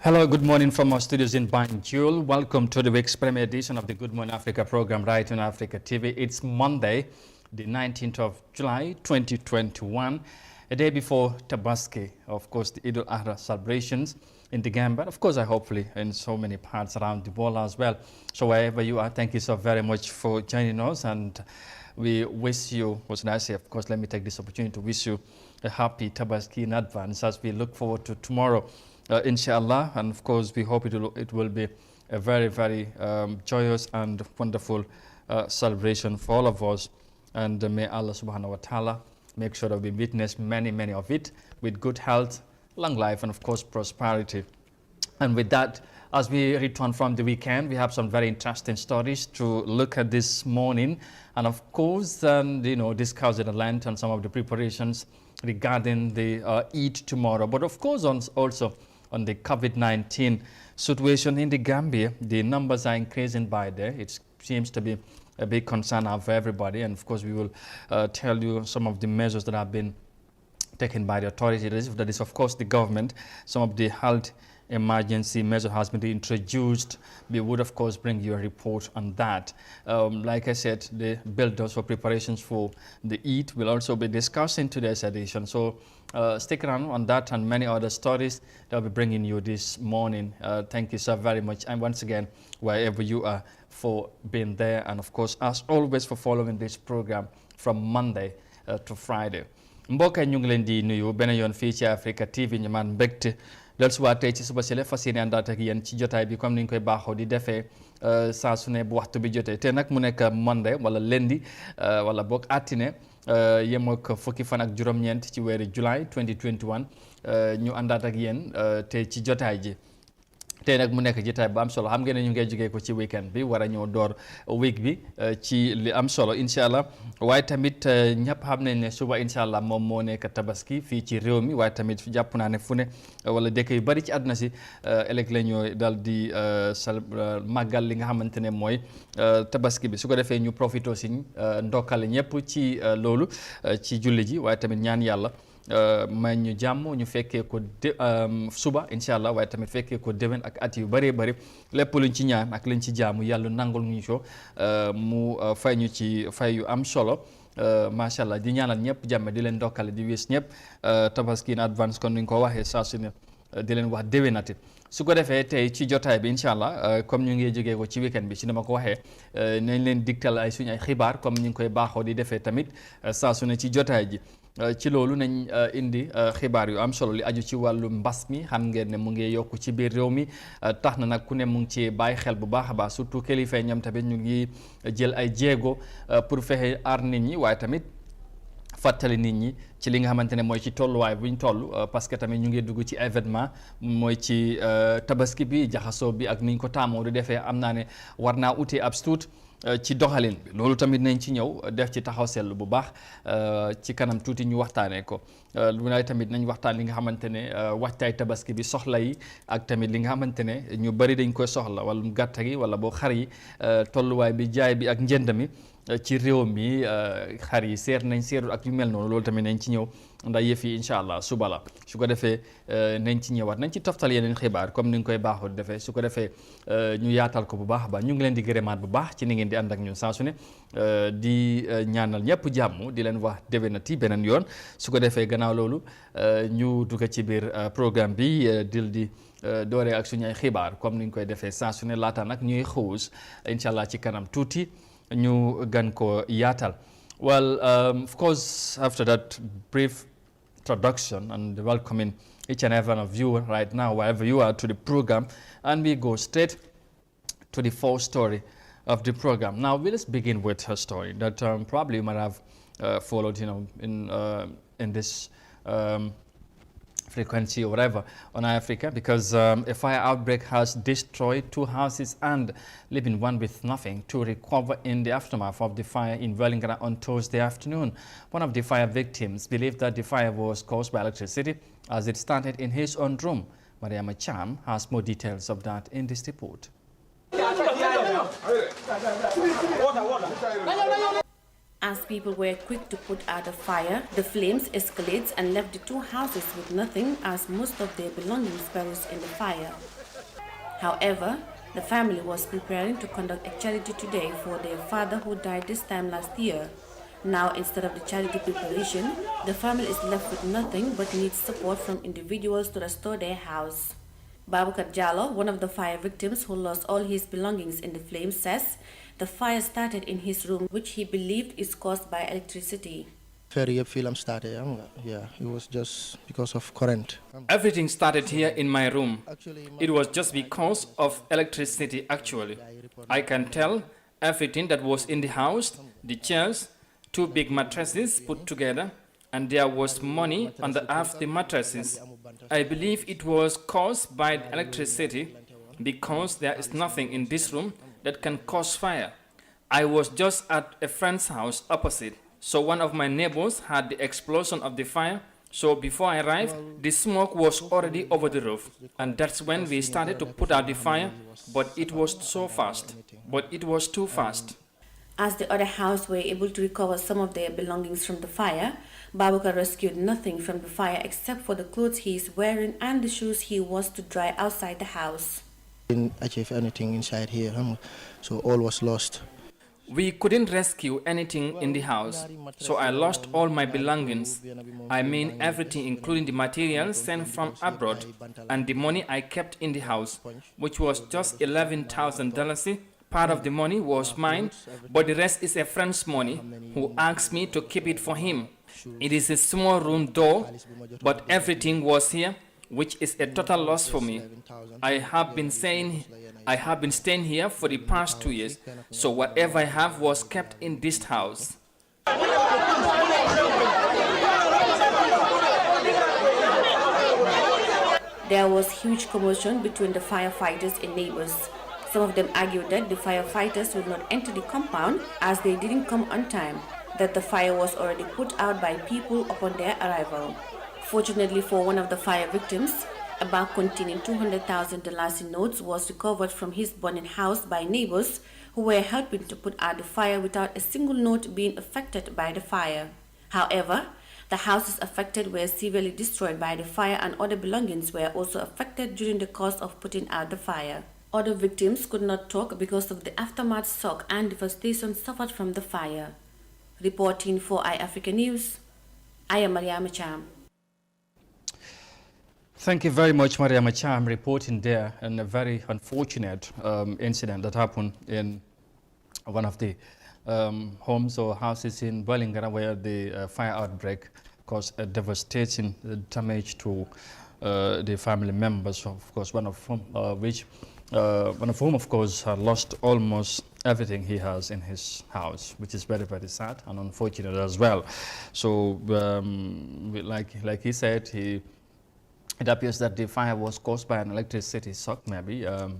Hello, good morning from our studios in Banjul. Welcome to the week's premiere edition of the Good Morning Africa program right on Africa TV. It's Monday, the 19th of July, 2021, a day before Tabaski, of course, the Eid al-Adha celebrations in the Gambia. Of course, hopefully in so many parts around the world as well. So wherever you are, thank you so very much for joining us. And we wish you, what should I say, of course, let me take this opportunity to wish you a happy Tabaski in advance as we look forward to tomorrow. Inshallah, and of course we hope it will be a very, very joyous and wonderful celebration for all of us, and may Allah subhanahu wa ta'ala make sure that we witness many of it with good health, long life, and of course prosperity. And with that, as we return from the weekend, we have some very interesting stories to look at this morning, and of course discuss at length on some of the preparations regarding the Eid tomorrow, but of course also on the COVID-19 situation in the Gambia. The numbers are increasing by there. It seems to be a big concern of everybody, and of course we will tell you some of the measures that have been taken by the authorities. That is, of course, the government. Some of the health emergency measure has been introduced. We would, of course, bring you a report on that. Like I said, the build-ups for preparations for the Eid will also be discussed in today's edition. So stick around on that and many other stories that I'll be bringing you this morning. Thank you so very much. And once again, wherever you are, for being there. And of course, as always, for following this program from Monday to Friday. Mbokk ñu ngi leen di nuyu beneen yoon fii ci Africa TV ñu man mbégte del suba tey ci suba si la fas yéene àndaat ak yéen ci jotaay bi comme ni ñu koy baaxoo di defee saa su ne bu waxtu bi jotee te nag mu nekk Monday wala lundi wala boog altine yem ak fukki fan ak juróom-ñeent ci weeri July 2021 ñu àndaat ak yéen te ci jotaay ji. tey nag mu nekk jotaay bu am solo xam ngeen ne ñu ngi jógee ko ci weekend bi war a ñëw door week bi ci li am solo incha allah waaye tamit ñëpp xam nañ ne suba incha allah moom moo nekk tabaski fii ci réew mi waaye tamit jàpp naa ne fu ne wala dëkk yu bari ci àdduna si ëllëg la ñoo dal di màggal li nga xamante ne mooy tabaski bi su ko defee ñu profito si ndokkale ñëpp ci loolu ci julli ji waaye tamit ñaan yàlla may ñu jàmm ñu fekkee ko suba incha allah waaye tamit fekkee ko déwén ak at yu bëree bëri lépp luñ ci ñaan ak luñ ci jaamu yàlla nangul ñu ko mu fay ñu ci fay yu am solo macha allah di ñaanal ñëpp jàmm di leen ndokkale di wis ñëpp tabaski in advance kon nuñ ko waxee saa su ne di leen wax déwénati su ko defee tey ci jotaay bi incha allah comme ñu ngi jógee ko ci weekend bi ci dama ko waxee nañ leen digtal ay suñu ay xibaar comme ñu ngi koy baaxoo di defee tamit saa su ne ci jotaay ji. ci loolu nañ indi xibaar yu am solo li aju ci wàllu mbas mi xam ngeen ne mu ngi yokku ci biir réew mi tax na nag ku ne mu ngi ci bàyyi xel bu baax a baax surtout kilifa ñoom tamit ñu ngi jël ay jéego pour fexe aar nit ñi waaye tamit fàttali nit ñi ci li nga xamante ne mooy ci tolluwaay bu ñu toll parce que tamit ñu ngi dugg ci événement mooy ci tabaski bi jaxasoo bi ak ni ñu ko taamoo di defee am naa ne war naa utee ab tuut ci doxalin bi loolu tamit nañ ci ñëw def ci taxaw seetlu bu baax ci kanam tuuti ñu waxtaanee ko lu nay tamit nañ waxtaan li nga xamante ne waxtaay tabaski bi soxla yi ak tamit li nga xamante ne ñu bari dañ koy soxla wala gàtt gi wala boo xar yi tolluwaay bi jaay bi ak njënd mi ci réew mi xar yi seer nañ seerul ak yu mel noonu loolu tamit nañ ci ñëw ndax yëf yi incha allah suba la su ko defee nañ ci ñëwaat nañ ci toftal yeneen xibaar comme ni nga koy baaxoo defee su ko defee ñu yaatal ko bu baax a baax ñu ngi leen di gërëmaat bu baax ci ni ngeen di ànd ak ñun saa su ne di ñaanal ñëpp jàmm di leen wax déwénati beneen yoon su ko defee gannaaw loolu ñu dugg ci biir programme bi dil di dooree ak suñu ay xibaar comme ni ñu koy defee saa su ne laata nag ñuy xuus incha allah ci kanam tuuti ñu gan ko yaatal. Well, of course, after that brief introduction and welcoming each and every one of you right now, wherever you are, to the program, and we go straight to the fourth story of the program. Now, let's begin with her story that probably you might have followed, in this frequency or whatever on Africa, because a fire outbreak has destroyed 2 houses and leaving one with nothing to recover in the aftermath of the fire in Wellingborough on Thursday afternoon. One of the fire victims believed that the fire was caused by electricity as it started in his own room. Mariama Cham has more details of that in this report. As people were quick to put out the fire, the flames escalated and left the two houses with nothing as most of their belongings perished in the fire. However, the family was preparing to conduct a charity today for their father who died this time last year. Now, instead of the charity preparation, the family is left with nothing but needs support from individuals to restore their house. Babukar Jallo, one of the fire victims who lost all his belongings in the flames, says the fire started in his room, which he believed is caused by electricity. Film started, yeah, it was just because of current. Everything started here in my room. It was just because of electricity actually. I can tell everything that was in the house, the chairs, two big mattresses put together, and there was money underneath the mattresses. I believe it was caused by electricity because there is nothing in this room that can cause fire. I was just at a friend's house opposite, so one of my neighbors had the explosion of the fire. So before I arrived, the smoke was already over the roof, and that's when we started to put out the fire, but it was so fast, but it was too fast. As the other house were able to recover some of their belongings from the fire, Babukar rescued nothing from the fire except for the clothes he is wearing and the shoes he was to dry outside the house. Didn't achieve anything inside here, so all was lost. We couldn't rescue anything in the house, so I lost all my belongings. I mean everything, including the materials sent from abroad and the money I kept in the house, which was just $11,000. Part of the money was mine, but the rest is a friend's money who asked me to keep it for him. It is a small room though, but everything was here, which is a total loss for me. I have been staying here for the past 2 years, so whatever I have was kept in this house. There was huge commotion between the firefighters and neighbors. Some of them argued that the firefighters would not enter the compound as they didn't come on time, that the fire was already put out by people upon their arrival. Fortunately for one of the fire victims, a bag containing $200,000 in notes was recovered from his burning house by neighbors who were helping to put out the fire without a single note being affected by the fire. However, the houses affected were severely destroyed by the fire and other belongings were also affected during the course of putting out the fire. Other victims could not talk because of the aftermath shock and devastation suffered from the fire. Reporting for iAfrica News, I am Mariama Cham. Thank you very much, Mariama Cham, reporting there on a very unfortunate incident that happened in one of the homes or houses in Bellingham where the fire outbreak caused a devastating damage to the family members, of course, one of whom, of course, lost almost everything he has in his house, which is very, very sad and unfortunate as well. So, like he said, it appears that the fire was caused by an electricity shock, maybe. The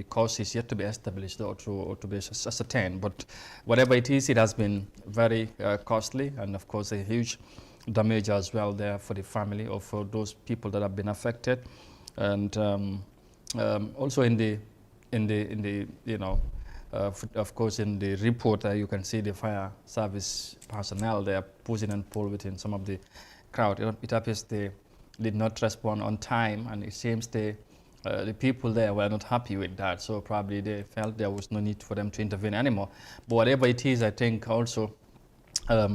cause is yet to be established or to be ascertained. But whatever it is, it has been very costly, and of course, a huge damage as well there for the family or for those people that have been affected. And also in the of course, in the report, you can see the fire service personnel they are pushing and pulling within some of the crowd. It appears they did not respond on time, and it seems the people there were not happy with that. So probably they felt there was no need for them to intervene anymore. But whatever it is, I think also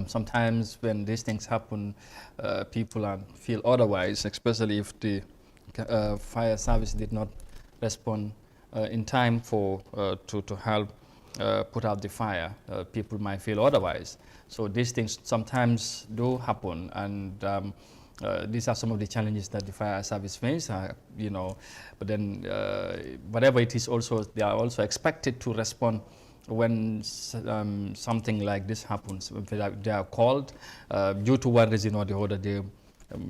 sometimes when these things happen, people feel otherwise, especially if the fire service did not respond in time for to help put out the fire. People might feel otherwise. So these things sometimes do happen, and these are some of the challenges that the fire service face. But then whatever it is, also they are also expected to respond when something like this happens. They are called due to one reason or the other. They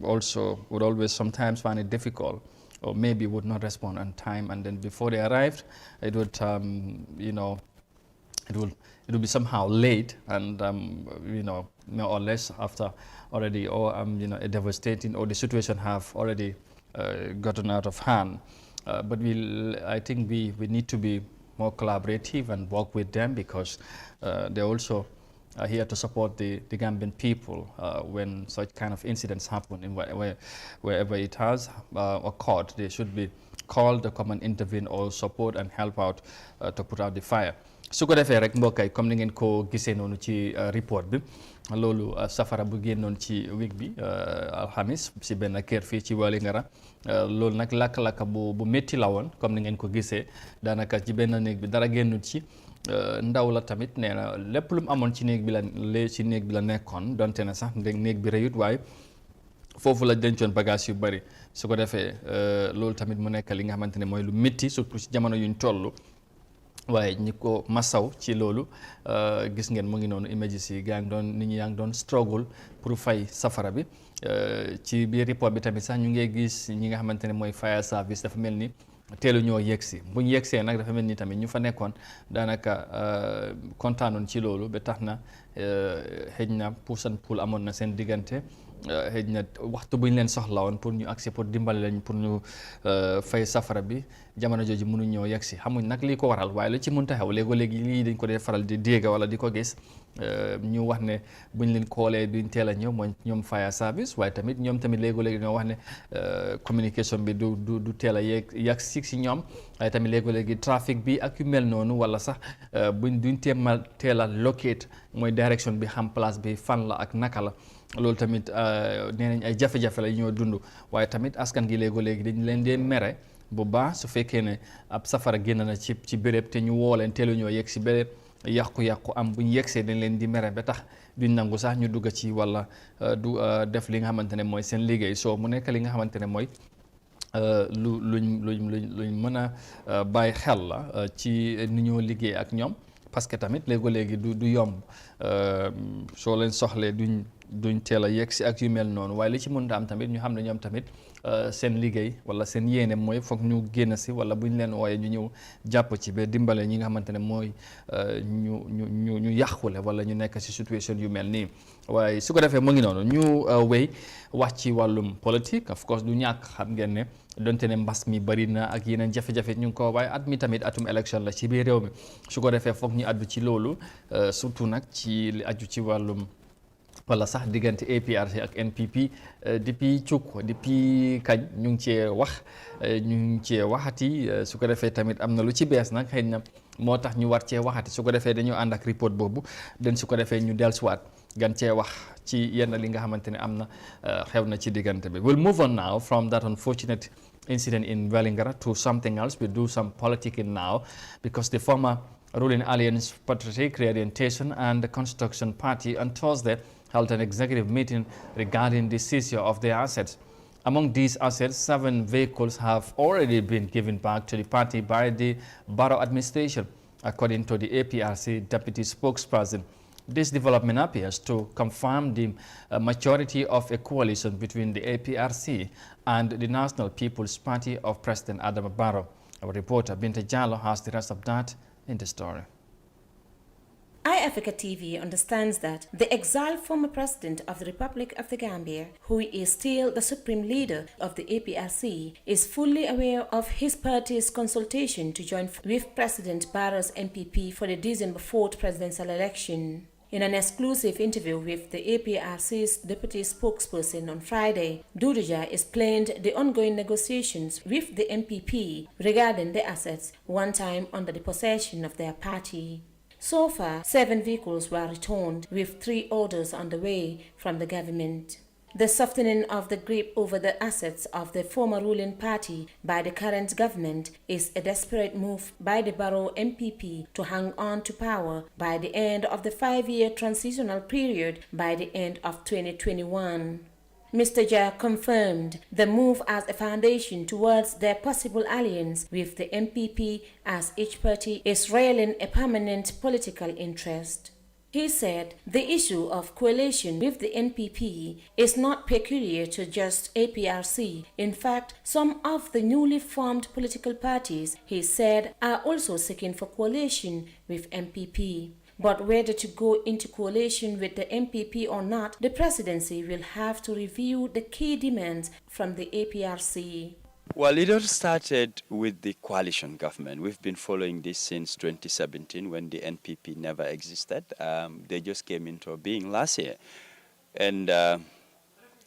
also would always sometimes find it difficult, or maybe would not respond on time, and then before they arrived, it would it will be somehow late, and more or less after already, or a devastating, or the situation have already gotten out of hand. But I think we need to be more collaborative and work with them, because they also are here to support the Gambian people when such kind of incidents happen in wherever it has occurred. They should be called to come and intervene or support and help out to put out the fire. su ko defee rek mbokk yi comme ni ngeen ko gisee noonu ci report bi loolu safara bu génnoon ci week bi alxamis si benn kër fii ci Wellingara loolu nag lakk-lakk bu métti la woon comme ni ngeen ko gisee daanaka ci benn néeg bi dara génnut ci ndaw la tamit nee na lépp lu mu amoon ci néeg bi la nekkoon donte ne sax néeg bi rëyut waaye foofu la dencoon bagage yu bari su ko defee loolu tamit mu nekk li nga xamante ne mooy lu métti surtout ci jamono yuñ toll. waaye ñi ko masaw ci loolu gis ngeen mu ngi noonu images yi nit ñi yaa ngi doon struggle pour fay safara bi ci biir report bi tamit sax ñu ngi gis ñi nga xamante ne mooy fire service dafa mel ni teelu ñoo yegsi bu ñu yegsee nag dafa mel ni tamit ñu fa nekkoon daanaka kontaanoon ci loolu ba tax na xëj na push and pull amoon na seen diggante xëj na waxtu bu ñu leen soxla woon pour ñu agsi pour dimbali lañ pour ñu fay safara bi jamono jooju mënuñ ñoo yegsi xamuñ nag lii ko waral waaye lu ci mënta xew léegi lii dañ ko dee faral di dégg wala di ko gis ñu wax ne buñ leen koolee duñ teel a ñëw mooy ñoom fire service waaye tamit ñoom tamit léegi ñoo wax ne communication bi du teel a yegg si ñoom waaye tamit léegi trafic bi ak yu mel noonu wala sax duñ teel a locate mooy direction bi xam place bi fan la ak naka la loolu tamit nee nañ ay jafe-jafe la ñoo dund waaye tamit askan gi léegi dañ leen dee mere bu baax su fekkee ne ab safara génn na ci béréb te ñu woo leen teelu ñoo yegg si béréb yàqu-yàqu am bu ñu yegsee dañ leen di mere ba tax duñ nangu sax ñu dugg ci wala du def li nga xamante ne mooy seen liggéey soo mu nekk li nga xamante ne mooy luñ mën a bàyyi xel la ci ni ñoo liggéey ak ñoom parce que tamit léegi du yomb soo leen soxlee duñ teel a yegg si ak yu mel noonu waaye li ci mënta am tamit ñu xam ne ñoom tamit seen liggéey wala seen yéene mooy foog ñu génn si wala bu ñu leen wooyee ñu ñëw jàpp ci ba dimbale ñi nga xamante ne mooy ñu yàqule wala ñu nekk si situation yu mel nii waaye su ko defee mu ngi noonu ñu wéy wax ci wàllum politique of course du ñàkk xam ngeen ne donte ne mbas mi bari na ak yeneen jafe-jafe ñu ngi ko waaye at mi tamit atum élection la ci biir réew mi su ko defee foog ñu addu ci loolu surtout nag ci li aju ci wàllum wala sax diggante APRC ak NPP depuis kañ ñu ngi cee waxati su ko defee tamit am na lu ci bees nag xëy na moo tax ñu war cee waxati su ko defee dañoo ànd ak report boobu den su ko defee ñu dellusiwaat gan cee wax ci yenn li nga xamante ne am na xew na ci diggante bi. We'll move on now from that unfortunate incident in Wellingara to something else. We'll do some politicking now because the former ruling Alliance Patriotic Reorientation and the Construction Party on Thursday held an executive meeting regarding the seizure of their assets. Among these assets, 7 vehicles have already been given back to the party by the borough administration, according to the APRC deputy spokesperson. This development appears to confirm the maturity of a coalition between the APRC and the National People's Party of President Adama Barrow. Our reporter Binta Jallo has the rest of that in the story. iAfrica TV understands that the exiled former president of the Republic of the Gambia, who is still the supreme leader of the APRC, is fully aware of his party's consultation to join with President Barrow's NPP for the December 4th presidential election. In an exclusive interview with the APRC's deputy spokesperson on Friday, Duduja explained the ongoing negotiations with the NPP regarding the assets one time under the possession of their party. So far, 7 vehicles were returned, with 3 orders on the way from the government. The softening of the grip over the assets of the former ruling party by the current government is a desperate move by the Barrow MPP to hang on to power by the end of the 5-year transitional period by the end of 2021. Mr. Jha confirmed the move as a foundation towards their possible alliance with the MPP, as each party is railing a permanent political interest. He said the issue of coalition with the NPP is not peculiar to just APRC. In fact, some of the newly formed political parties, he said, are also seeking for coalition with MPP. But whether to go into coalition with the MPP or not, the presidency will have to review the key demands from the APRC. Well, it all started with the coalition government. We've been following this since 2017 when the NPP never existed. They just came into being last year. And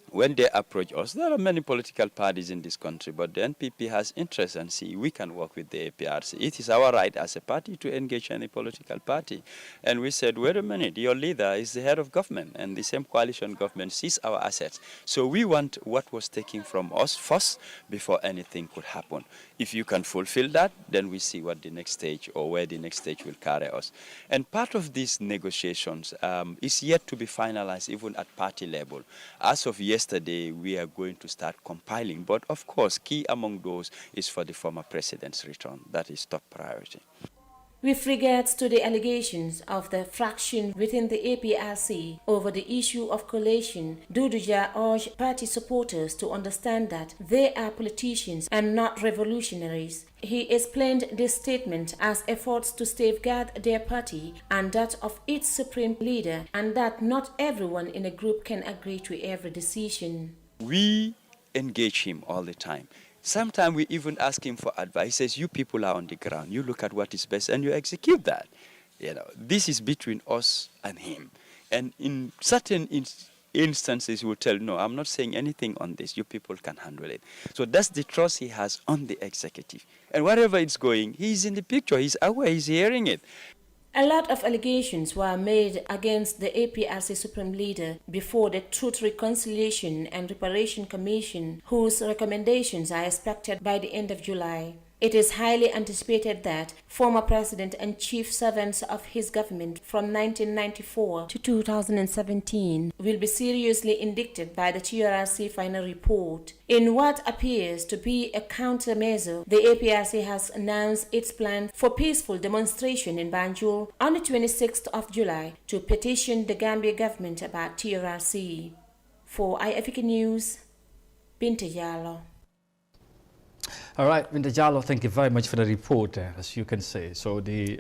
when they approach us, there are many political parties in this country, but the NPP has interest and see we can work with the APRC. It is our right as a party to engage any political party. And we said, wait a minute, your leader is the head of government, and the same coalition government sees our assets. So we want what was taken from us first before anything could happen. If you can fulfill that, then we see what the next stage or where the next stage will carry us. And part of these negotiations is yet to be finalized even at party level. As of yesterday, we are going to start compiling. But of course, key among those is for the former president's return. That is top priority. With regards to the allegations of the fraction within the APRC over the issue of coalition, Duduja urged party supporters to understand that they are politicians and not revolutionaries. He explained this statement as efforts to safeguard their party and that of its supreme leader, and that not everyone in a group can agree to every decision. We engage him all the time. Sometimes we even ask him for advice. He says, you people are on the ground. You look at what is best and you execute that. You know, this is between us and him. And in certain instances, he will tell, no, I'm not saying anything on this. You people can handle it. So that's the trust he has on the executive. And wherever it's going, he's in the picture. He's aware. He's hearing it. A lot of allegations were made against the APRC Supreme Leader before the Truth, Reconciliation and Reparation Commission, whose recommendations are expected by the end of July. It is highly anticipated that former president and chief servants of his government from 1994 to 2017 will be seriously indicted by the TRRC final report. In what appears to be a countermeasure, the APRC has announced its plan for peaceful demonstration in Banjul on the 26th of July to petition the Gambia government about TRRC. For iAfrica News, Binta Jallow. All right, Binta Jallow, thank you very much for the report, as you can say. So the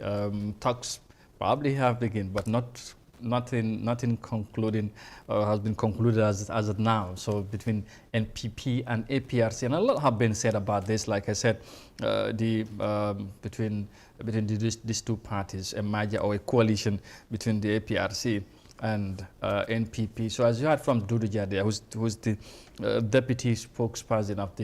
talks probably have begun, but nothing concluding has been concluded as of now. So between NPP and APRC, and a lot have been said about this. Like I said, between these two parties, a merger or a coalition between the APRC and NPP. So as you heard from Dudu Jade, who's the deputy spokesperson of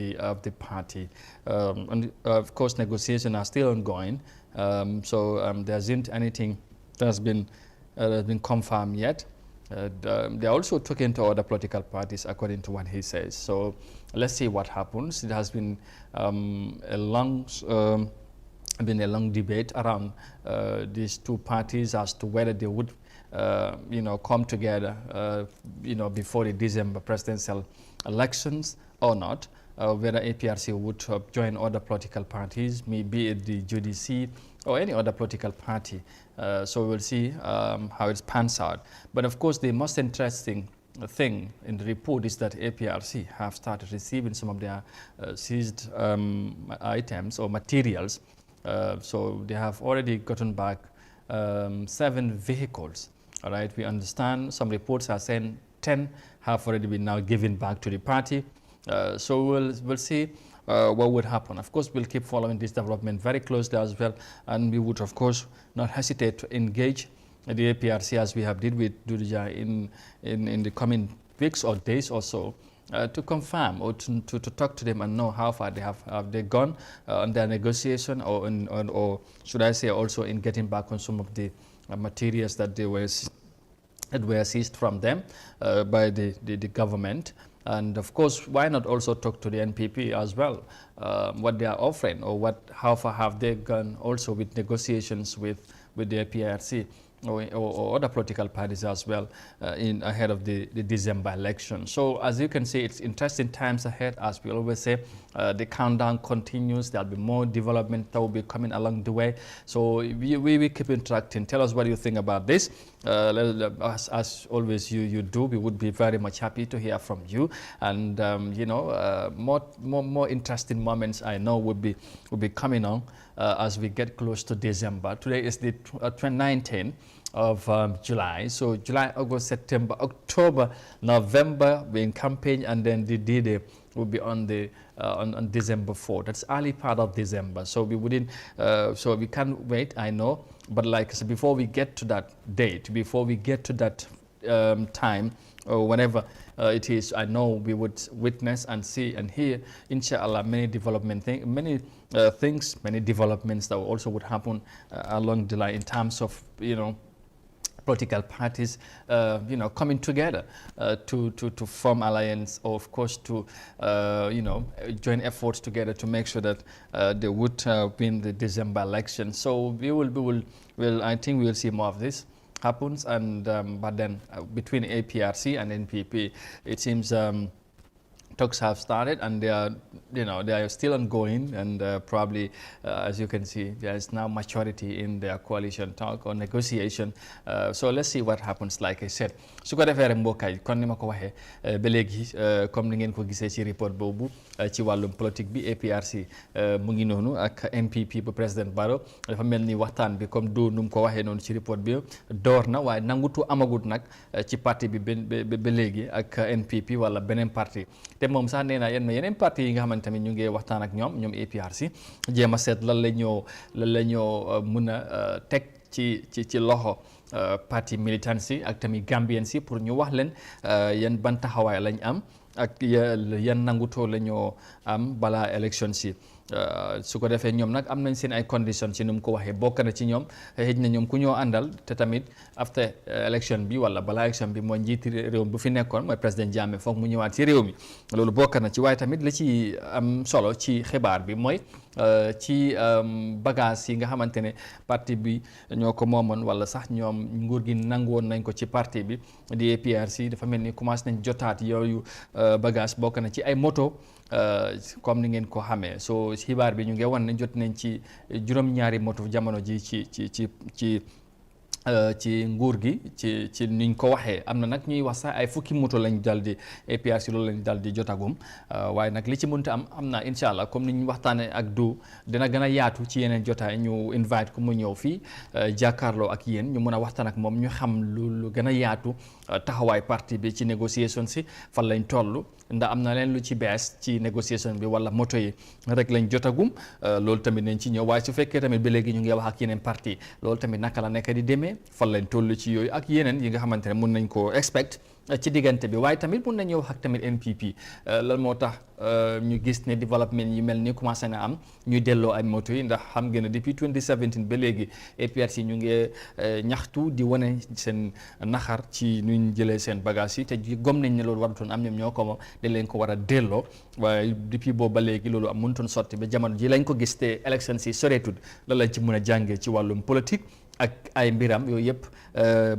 the party, and of course negotiations are still ongoing. There isn't anything that's been confirmed yet. They're also talking to other political parties, according to what he says. So let's see what happens. It has been a long debate around these two parties as to whether they would come together, before the December presidential elections or not, whether APRC would join other political parties, maybe the GDC or any other political party. So we'll see how it pans out. But of course, the most interesting thing in the report is that APRC have started receiving some of their seized items or materials. So they have already gotten back 7 vehicles. All right, we understand some reports are saying 10 have already been now given back to the party. So we'll see what would happen. Of course, we'll keep following this development very closely as well, and we would, of course, not hesitate to engage the APRC as we have did with Duduja in the coming weeks or days or so, to confirm or to talk to them and know how far they have they gone on their negotiation, or should I say also in getting back on some of the materials that were seized from them by the government. And of course, why not also talk to the NPP as well, what they are offering, or how far have they gone also with negotiations with the APRC or other political parties as well ahead of the December election. So as you can see, it's interesting times ahead. As we always say, the countdown continues. There'll be more development that will be coming along the way. So we keep interacting. Tell us what you think about this. As always you do, we would be very much happy to hear from you. And more interesting moments I know will be coming on as we get close to December. Today is the 19th of July. So July, August, September, October, November, we're in campaign, and then the D-Day will be on the on December 4th. That's early part of December, so we wouldn't. So we can't wait. I know, but like I said, before we get to that date, before we get to that time, or whenever it is, I know we would witness and see and hear, inshallah, many developments, many developments that also would happen along the line in terms of, you know, political parties, you know, coming together to form alliance, or of course to, you know, join efforts together to make sure that they would win the December election. So I think we will see more of this happens, and but then between APRC and NPP, it seems talks have started, and they are, you know, they are still ongoing, and probably as you can see, there is now maturity in their coalition talk or negotiation. So let's see what happens. Like I said, su ko defee rek mbokkaay kon ni ma ko waxee ba léegi comme ni ngeen ko gisee ci report boobu ci wàllum politique bi, APRC mu ngi noonu ak NPP bu président Barrow. Dafa mel ni waxtaan bi comme du nu mu ko waxee noonu ci report bi door na, waaye nangutu amagut nag ci parti bi ba léegi ak NPP wala beneen parti. Te moom sax nee na yeneen parti yi nga xamante tamit ñu ngi waxtaan ak ñoom APRC jéem a seet lan la ñoo mën a teg ci loxo parti militants yi ak tamit Gambians yi pour ñu wax leen yan ban taxawaay lañ am ak yan nangutoo la ñoo am balaa élection si. Su ko defee ñoom nag am nañ seen ay conditions ci nu mu ko waxee, bokk na ci ñoom xëj na ñoom ku ñoo àndal te tamit after election bi wala balaa election bi mooy njiiti réew mi bu fi nekkoon mooy président Jammeh foog mu ñëwaat ci réew mi. Loolu bokk na ci, waaye tamit li ci am solo ci xibaar bi mooy ci bagage yi nga xamante ne parti bi ñoo ko moomoon wala sax ñoom nguur gi nangoon nañ ko ci parti bi di APRC, dafa mel ni commencé nañ jotaat yooyu bagage. Bokk na ci ay moto comme ni ngeen ko xamee. So xibaar bi ñu ngi wan ne jot nañ ci juróom-ñaari moto jamono ji ci nguur gi ci niñ ko waxee. Am na nag ñuy wax sax ay fukki moto lañ dal di APRC loolu lañ dal di jotagum, waaye nag li ci mënta am na incha allah comme ni ñu waxtaanee ak du dina gën a yaatu ci yeneen jotaay. Ñu invite ku mu ñëw fii jàkkaarloo ak yéen, ñu mën a waxtaan ak moom, ñu xam lu gën a yaatu taxawaay parti bi ci négociation si fan lañ toll, ndax am na leen lu ci bees ci négociation bi wala moto yi rek lañ jotagum. Loolu tamit nañ ci ñëw, waaye su fekkee tamit ba léegi ñu ngi wax ak yeneen parti, loolu tamit naka la nekk di demee, fan lañ toll ci yooyu ak yeneen yi nga xamante ne mun nañ koo expect ci diggante bi. Waaye tamit mun nañu wax ak tamit NPP lan moo tax ñu gis ne développement yi mel ni commencé na am, ñuy delloo ay moto yi, ndax xam ngeen ne depuis 2017 ba léegi APRC ñu ngi ñaxtu di wane seen naxar ci nuñ jëlee seen bagage yi, te gom nañ ne loolu warutoon am, ñoom ñoo ko moom dañ leen ko war a delloo. waaye depuis boobu ba léegi loolu am mënutoon sotti ba jamono ji lañ ko gis, te élection si soreetul la lañ ci mën a jàngee ci wàllum politique ak ay mbiram yooyu yëpp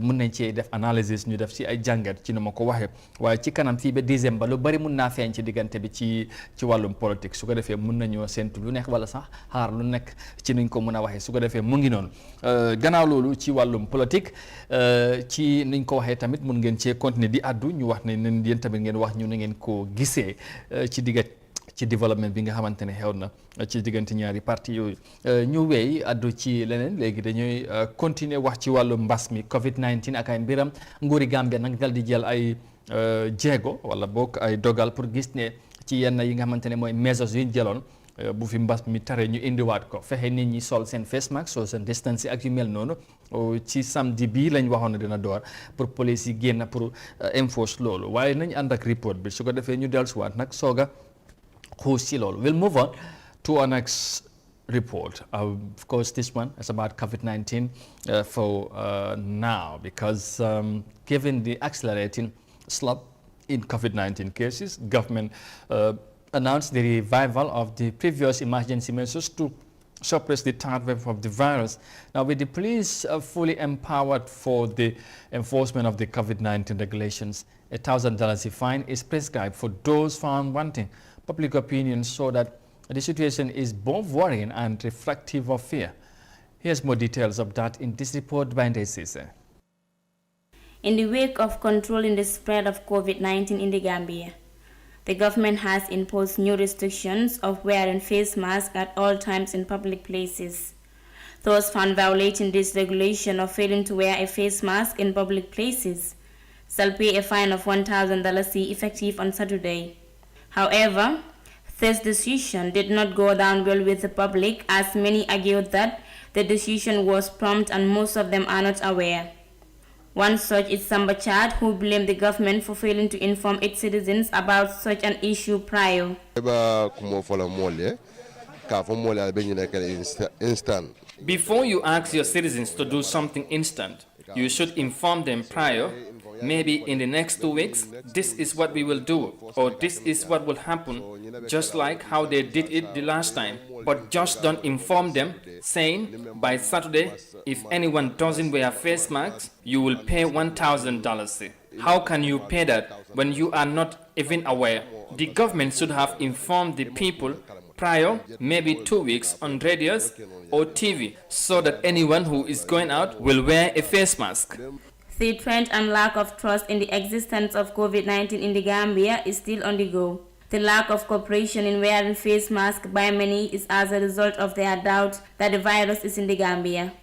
mun nañ ci def analysis, ñu def si ay jàngat ci ni ma ko waxee. waaye ci kanam fii ba décembre lu bari mun naa feeñ ci diggante bi ci wàllum politique. su ko defee mun nañoo séntu lu nekk wala sax xaar lu nekk ci nuñ ko mun a waxee. su ko defee mu ngi noonu. Gannaaw loolu ci wàllum politique ci niñ ko waxee tamit mun ngeen cee continuer di addu, ñu wax ne nen yéen tamit ngeen wax ñu ne ngeen ko gisee ci développement bi nga xamante ne xew na ci diggante ñaari parti yooyu. ñu wéy addu ci leneen léegi, dañuy continuer wax ci wàllu mbas mi Covid-19 ak ay mbiram. Nguuri Gambia nag dal di jël ay jéego wala boog ay dogal pour gis ne ci yenn yi nga xamante ne mooy measures yu ñu jëloon bu fi mbas mi tare ñu indiwaat ko, fexe nit ñi sol seen face mask, social distance ak yu mel noonu. Ci samedi bii lañ waxoon ne dina door pour police yi génn pour enforce loolu, waaye nañ ànd ak report bi su ko defee ñu dellusiwaat nag sooga xuus ci loolu. We'll move on to our next report. Of course, this one is about COVID-19 for now, because given the accelerating slump in COVID-19 cases, government announced the revival of the previous emergency measures to suppress the third wave of the virus. Now, with the police fully empowered for the enforcement of the COVID-19 regulations, a $1,000 fine is prescribed for those found wanting. Public opinion saw that the situation is both worrying and reflective of fear. Here's more details of that in this report by Ndesise. In the wake of controlling the spread of COVID-19 in the Gambia, the government has imposed new restrictions of wearing face masks at all times in public places. Those found violating this regulation or failing to wear a face mask in public places shall pay a fine of $1,000 effective on Saturday. However, this decision did not go down well with the public, as many argued that the decision was prompt and most of them are not aware. One such is Samba Chad, who blamed the government for failing to inform its citizens about such an issue prior. Before you ask your citizens to do something instant, you should inform them prior. Maybe in the next 2 weeks, this is what we will do, or this is what will happen, just like how they did it the last time. But just don't inform them, saying by Saturday, if anyone doesn't wear face masks, you will pay $1,000. How can you pay that when you are not even aware? The government should have informed the people prior, maybe 2 weeks, on radios or TV, so that anyone who is going out will wear a face mask. The trend and lack of trust in the existence of COVID-19 in the Gambia is still on the go. The lack of cooperation in wearing face masks by many is as a result of their doubt that the virus is in the Gambia.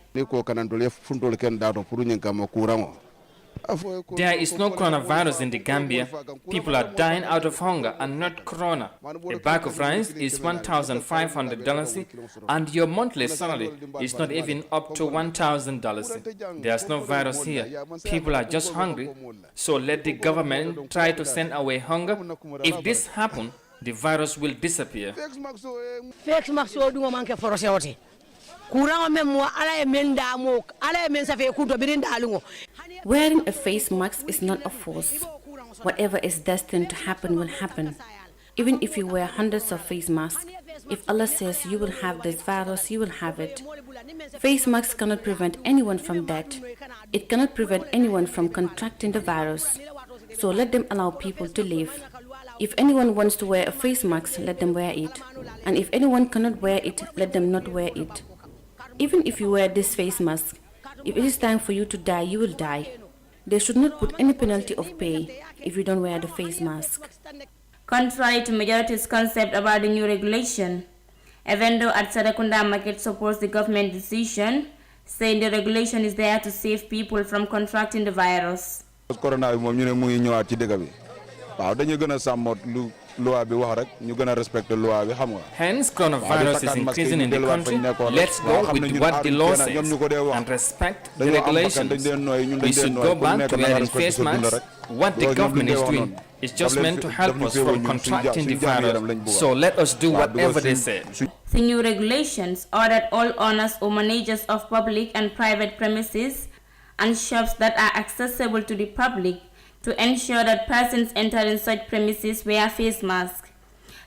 There is no coronavirus in the Gambia. People are dying out of hunger and not corona. A bag of rice is $1,500 and your monthly salary is not even up to $1,000. There's no virus here. People are just hungry. So let the government try to send away hunger. If this happens, the virus will disappear. Wearing a face mask is not a force. Whatever is destined to happen will happen. Even if you wear hundreds of face masks, if Allah says you will have this virus, you will have it. Face masks cannot prevent anyone from that. It cannot prevent anyone from contracting the virus. So let them allow people to live. If anyone wants to wear a face mask, let them wear it. And if anyone cannot wear it, let them not wear it. Even if you wear this face mask, if it is time for you to die, you will die. They should not put any penalty of pay if you don't wear the face mask. Contrary to majority's concept about the new regulation, a vendor at Sarakunda Market supports the government decision, saying the regulation is there to save people from contracting the virus. Hence, coronavirus is increasing in the country. Let's go with what the law says and respect the regulations. We should go back to wearing face masks. What the government is doing is just meant to help us from contracting the virus. So let us do whatever they say. The new regulations ordered all owners or managers of public and private premises and shops that are accessible to the public to ensure that persons entering such premises wear face masks.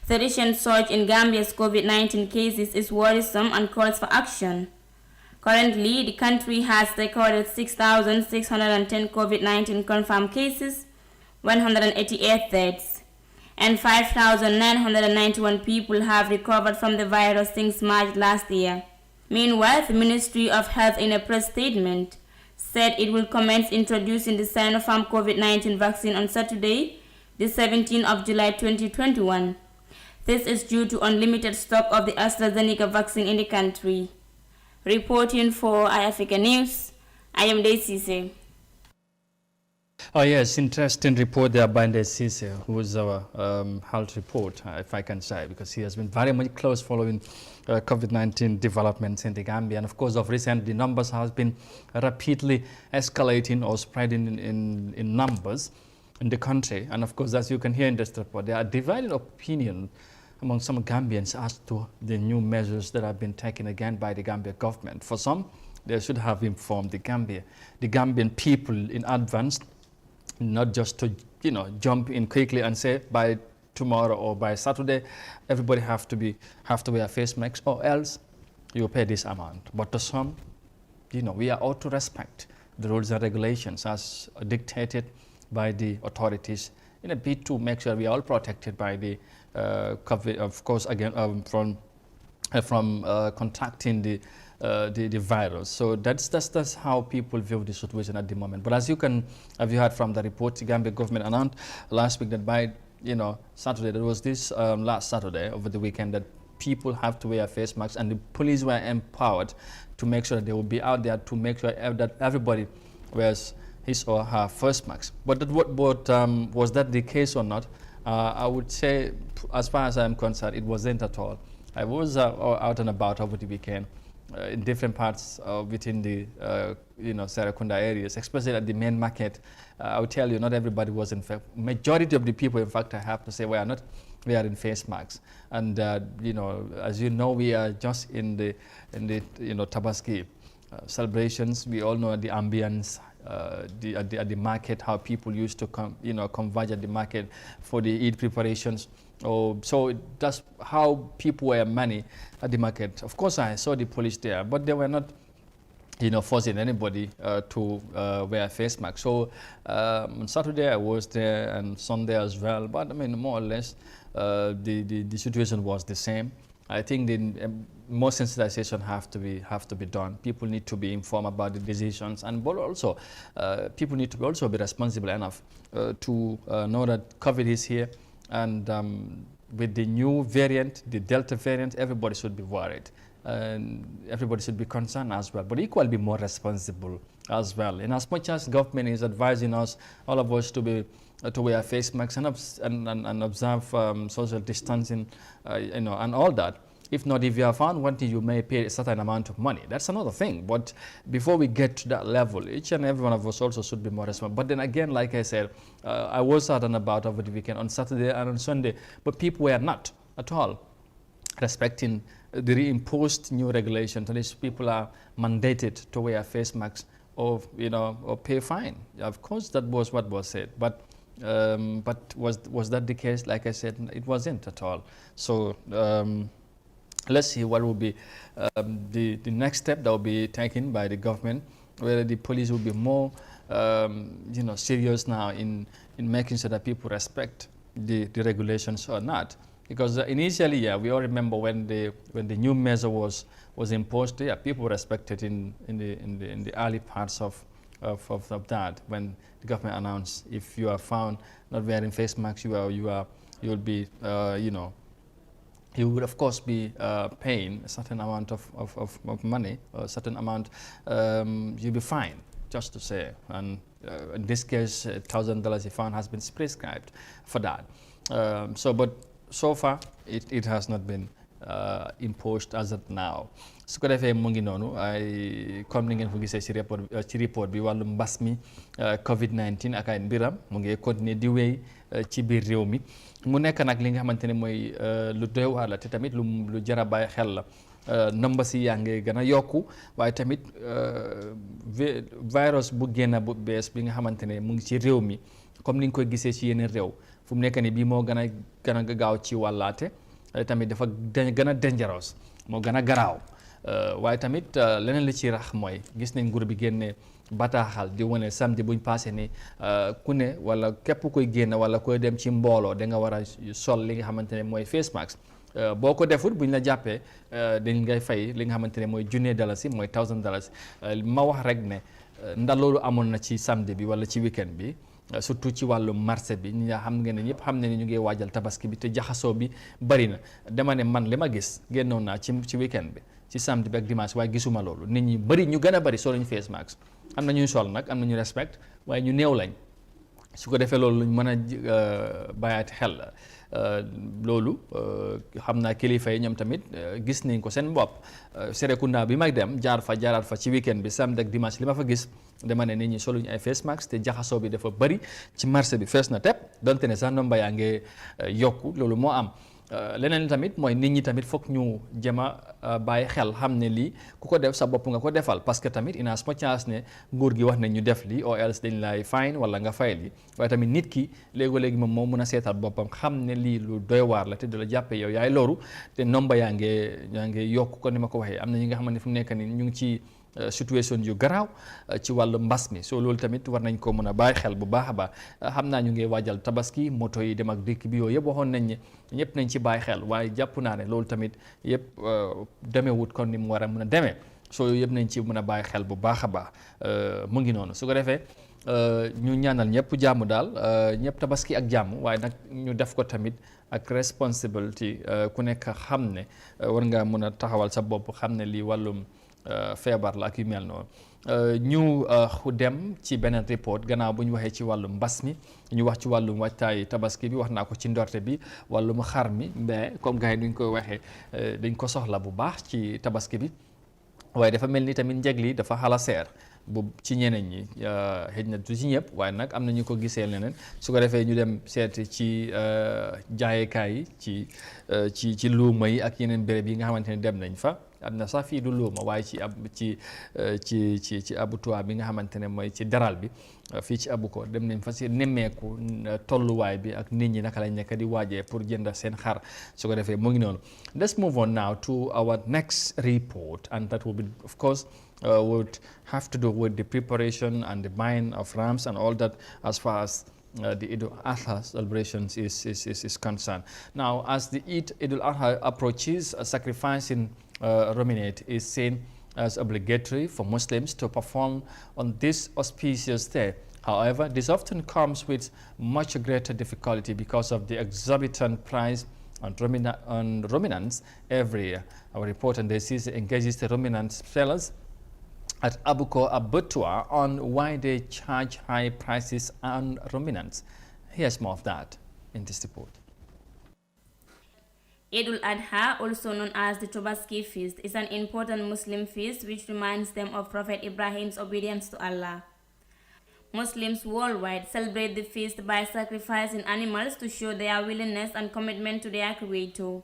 The recent surge in Gambia's COVID-19 cases is worrisome and calls for action. Currently, the country has recorded 6,610 COVID-19 confirmed cases, 188 deaths, and 5,991 people have recovered from the virus since March last year. Meanwhile, the Ministry of Health in a press statement said it will commence introducing the Sinopharm COVID-19 vaccine on Saturday, the 17th of July 2021. This is due to unlimited stock of the AstraZeneca vaccine in the country. Reporting for iAfrica News, I am Desise. Oh yes, interesting report there by Desise, who is our health report, if I can say, because he has been very much close following COVID-19 developments in the Gambia. And of course, of recent, the numbers has been rapidly escalating or spreading in numbers in the country. And of course, as you can hear in this report, there are divided opinion among some Gambians as to the new measures that have been taken again by the Gambia government. For some, they should have informed the Gambian people in advance, not just to jump in quickly and say by tomorrow or by Saturday everybody have to wear face masks, or else you pay this amount. But to some, we are ought to respect the rules and regulations as dictated by the authorities in a bid to make sure we are all protected by the COVID, of course, again from contracting the virus. So that's how people view the situation at the moment. But as you heard from the report, the Gambia government announced last week that by Saturday, there was this last Saturday over the weekend, that people have to wear face masks, and the police were empowered to make sure that they will be out there to make sure that everybody wears his or her face mask. But was that the case or not? I would say, as far as I'm concerned, it wasn't at all. I was out and about over the weekend in different parts within the Serekunda areas, especially at the main market. I would tell you, not everybody was in fact. Majority of the people, in fact, I have to say, we are in face masks. And as you know, we are just in the Tabaski celebrations. We all know the ambience. At the market, how people used to converge at the market for the Eid preparations. So that's how people were money at the market. Of course, I saw the police there, but they were not, forcing anybody to wear face masks. So on Saturday I was there, and Sunday as well. But I mean, more or less, the situation was the same. I think the more sensitization have to be done. People need to be informed about the decisions, and but also people need to also be responsible enough to know that COVID is here, and with the new variant, the Delta variant, everybody should be worried, and everybody should be concerned as well, but equally be more responsible as well. And as much as government is advising us, all of us, to wear face masks and observe social distancing, and all that. If not, if you have found one thing, you may pay a certain amount of money. That's another thing. But before we get to that level, each and every one of us also should be more responsible. But then again, like I said, I was out and about over the weekend on Saturday and on Sunday, but people were not at all respecting the reimposed new regulations. And these people are mandated to wear face masks or pay fine. Of course, that was what was said. But was that the case? Like I said, it wasn't at all. So. Let's see what will be the next step that will be taken by the government, whether the police will be more serious now in making sure that people respect the regulations or not. Because initially, we all remember when the new measure was imposed, people respected in the early parts of that, when the government announced, if you are found not wearing face masks, you'll be you would of course be paying a certain amount of money, or a certain amount, you'll be fined, just to say. And in this case, $1,000 a fine has been prescribed for that. But so far, it has not been imposed as of now. su ko defee mu ngi noonu ay comme ni ngeen ko gisee ci report bi wàllu mbas mi COVID-19 ak ay mbiram mu ngi continuer di wéy ci biir réew mi mu nekk nag li nga xamante ne mooy lu doy waar la te tamit lu jar a bàyyi xel la nomba si yaa ngi gën a yokku waaye tamit virus bu génn bu bees bi nga xamante ne mu ngi ci réew mi comme ni nga koy gisee ci yeneen réew fu mu nekk ni bii moo gën a gaaw ci wàllaate tamit dafa gën a dangerous moo gën a garaaw waaye tamit leneen li ci rax mooy gis nañ nguur bi génne bataaxal di wane samedi buñ passé ni ku ne wala képp koy génn wala koy dem ci mbooloo da nga war a sol li nga xamante ne mooy face mask boo ko defut buñ la jàppee dañ ngay fay li nga xamante ne mooy $1,000 mooy $1,000 ma wax rek ne ndax loolu amoon na ci samedi bi wala ci weekend bi surtout ci wàllu marché bi ñi nga xam ngeen ne ñëpp xam ne ni ñu ngi waajal tabaski bi te jaxasoo bi bari na dama ne man li ma gis génnoon naa ci weekend bi ci samedi bi ak dimanche waaye gisuma loolu nit ñi bari ñu gën a bari soluñ face mask am na ñuy sol nag am na ñu respect waaye ñu néew lañ su ko defee loolu luñ mën a bàyyaati xel loolu xam naa kilifa yi ñoom tamit gis nañ ko seen bopp Serekunda bi may dem jaaraat fa ci weekend bi samedi ak dimanche li ma fa gis dama ne nit ñi soluñ ay face mask te jaxasoo bi dafa bari ci marché bi fees na tepp donte ne sax nomba yaa ngi yokku loolu moo am leneen tamit mooy nit ñi tamit foog ñu jëma bàyyi xel xam ne lii ku ko def sa bopp nga ko defal parce que tamit in as much as ne nguur gi wax ne ñu def lii or else dañ lay fine wala nga fay lii waaye tamit nit ki léegi-léegi moom moo mun a seetal boppam xam ne lii lu doy waar la te du la jàppee yow yaay loru te nomba yaa ngi yokku ko ni ma ko waxee am na ñi nga xam ne fu mu nekk ni ñu ngi ci situation yu garaaw ci wàllu mbas mi so loolu tamit war nañ ko mën a bàyyi xel bu baax a baax xam naa ñu ngi waajal tabaski moto yi dem ak dikk bi yooyu yëpp waxoon nañ ne ñëpp nañ ci bàyyi xel waaye jàpp naa ne loolu tamit yëpp demewut kon ni mu war a mën a demee so yooyu yëpp nañ ci mën a bàyyi xel bu baax a baax mu ngi noonu su ko defee ñu ñaanal ñëpp jàmm daal ñëpp tabaski ak jàmm waaye nag ñu def ko tamit ak responsibility ku nekk xam ne war nga mën a taxawal sa bopp xam ne lii wàllum feebar la ak yu mel noonu ñu dem ci beneen report gannaaw bu ñu waxee ci wàllum mbas mi ñu wax ci wàllum waajtaay tabaski bi wax naa ko ci ndorte bi wàllum xar mi mais comme gars yi duñ koy waxee dañ ko soxla bu baax ci tabaski bi waaye dafa mel ni tamit njëg li dafa xala seer bu ci ñeneen ñi xëy na du ci ñëpp waaye nag am na ñu ko gisee leneen su ko defee ñu dem seeti ci jaayekaay yi ci luuma yi ak yeneen béréb yi nga xamante ne dem nañ fa am na sax fii du luuma waaye ci abattoir bi nga xamante ne mooy ci daral bi fii ci Abuko dem nañ fa si nemmeeku tolluwaay bi ak nit ñi naka lañ nekk di waajee pour jënd seen xar su ko defee mu ngi noonu. Let's move on now to our next report, and that will be, of course, would have to do with the preparation and the buying of rams and all that as far as the Eid al-Adha celebrations is concerned. Now, as the Eid al-Adha approaches, sacrificing ruminant is seen as obligatory for Muslims to perform on this auspicious day. However, this often comes with much greater difficulty because of the exorbitant price on ruminants every year. Our reporter Desis engages the ruminant sellers at Abuko Abattoir on why they charge high prices on ruminants. Here's more of that in this report. Eid al-Adha, also known as the Tobaski feast, is an important Muslim feast which reminds them of Prophet Ibrahim's obedience to Allah. Muslims worldwide celebrate the feast by sacrificing animals to show their willingness and commitment to their Creator.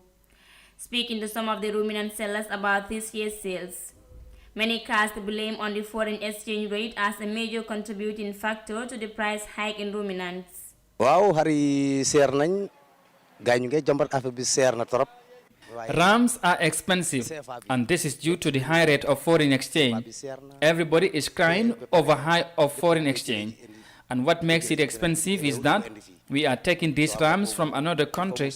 Speaking to some of the ruminant sellers about this year's sales, many cast blame on the foreign exchange rate as a major contributing factor to the price hike in ruminants. Wow, hari seer nañ gaay ñu ngi jàmbat affaire bi seer na torop. Rams are expensive, and this is due to the high rate of foreign exchange. Everybody is crying over high of foreign exchange. And what makes it expensive is that we are taking these rams from another country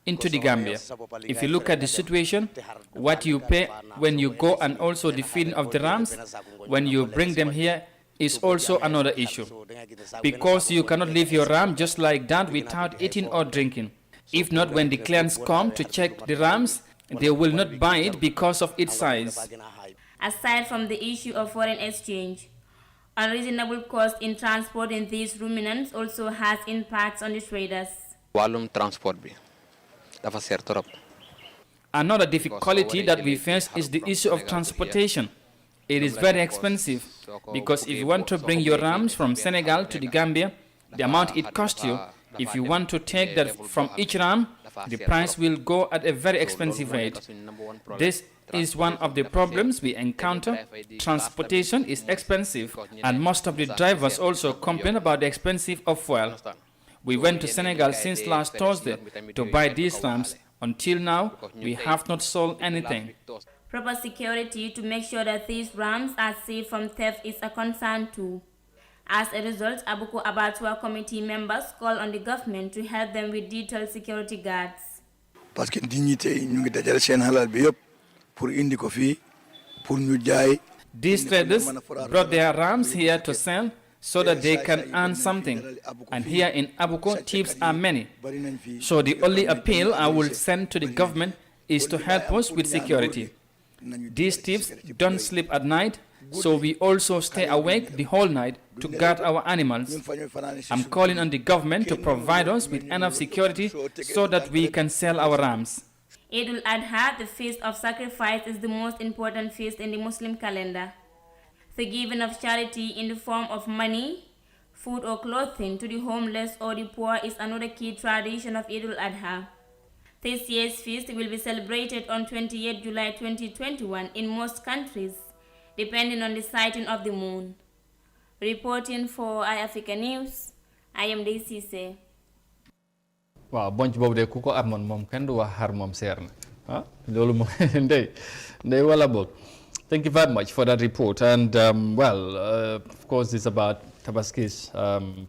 into the Gambia. If you look at the situation, what you pay when you go and also the feeding of the rams, when you bring them here, is also another issue. Because you cannot leave your ram just like that without eating or drinking. If not, when the clients come to check the rams, they will not buy it because of its size. Aside from the issue of foreign exchange, unreasonable cost in transporting these ruminants also has impacts on the traders. Wàllum transport bi dafa seer torop. Another difficulty that we face is the issue of transportation. It is very expensive because if you want to bring your rams from Senegal to the Gambia, the amount it costs you, if you want to take that from each ram, the price will go at a very expensive rate. This is one of the problems we encounter. Transportation is expensive, and most of the drivers also complain about the expensive of fuel. We went to Senegal since last Thursday to buy these rams. Until now, we have not sold anything. Proper security to make sure that these rams are safe from theft is a concern too. As a result, Abuko Abattoir committee members call on the government to help them with detailed security guards. Parce que dignité ñu ngi dajal seen halal bi yëpp pour indi ko fii pour ñu jaay. These traders brought their rams here to sell so that they can earn something. And here in Abuko, thieves are many. So the only appeal I will send to the government is to help us with security. These thieves don't sleep at night, so we also stay awake the whole night to guard our animals. I'm calling on the government to provide us with enough security so that we can sell our rams. Eid al-Adha, the feast of sacrifice, is the most important feast in the Muslim calendar. The giving of charity in the form of money, food or clothing to the homeless or the poor is another key tradition of Eid al-Adha. This year's feast will be celebrated on 28 July 2021 in most countries, depending on the sighting of the moon. Reporting for iAfrica News, I am Daisy Cisse. Wow, bunch boobu de ku ko amoon moom kenn du wax xar moom seer na ah loolu moom ndey wala boog. Thank you very much for that report. And of course, it's about Tabaski's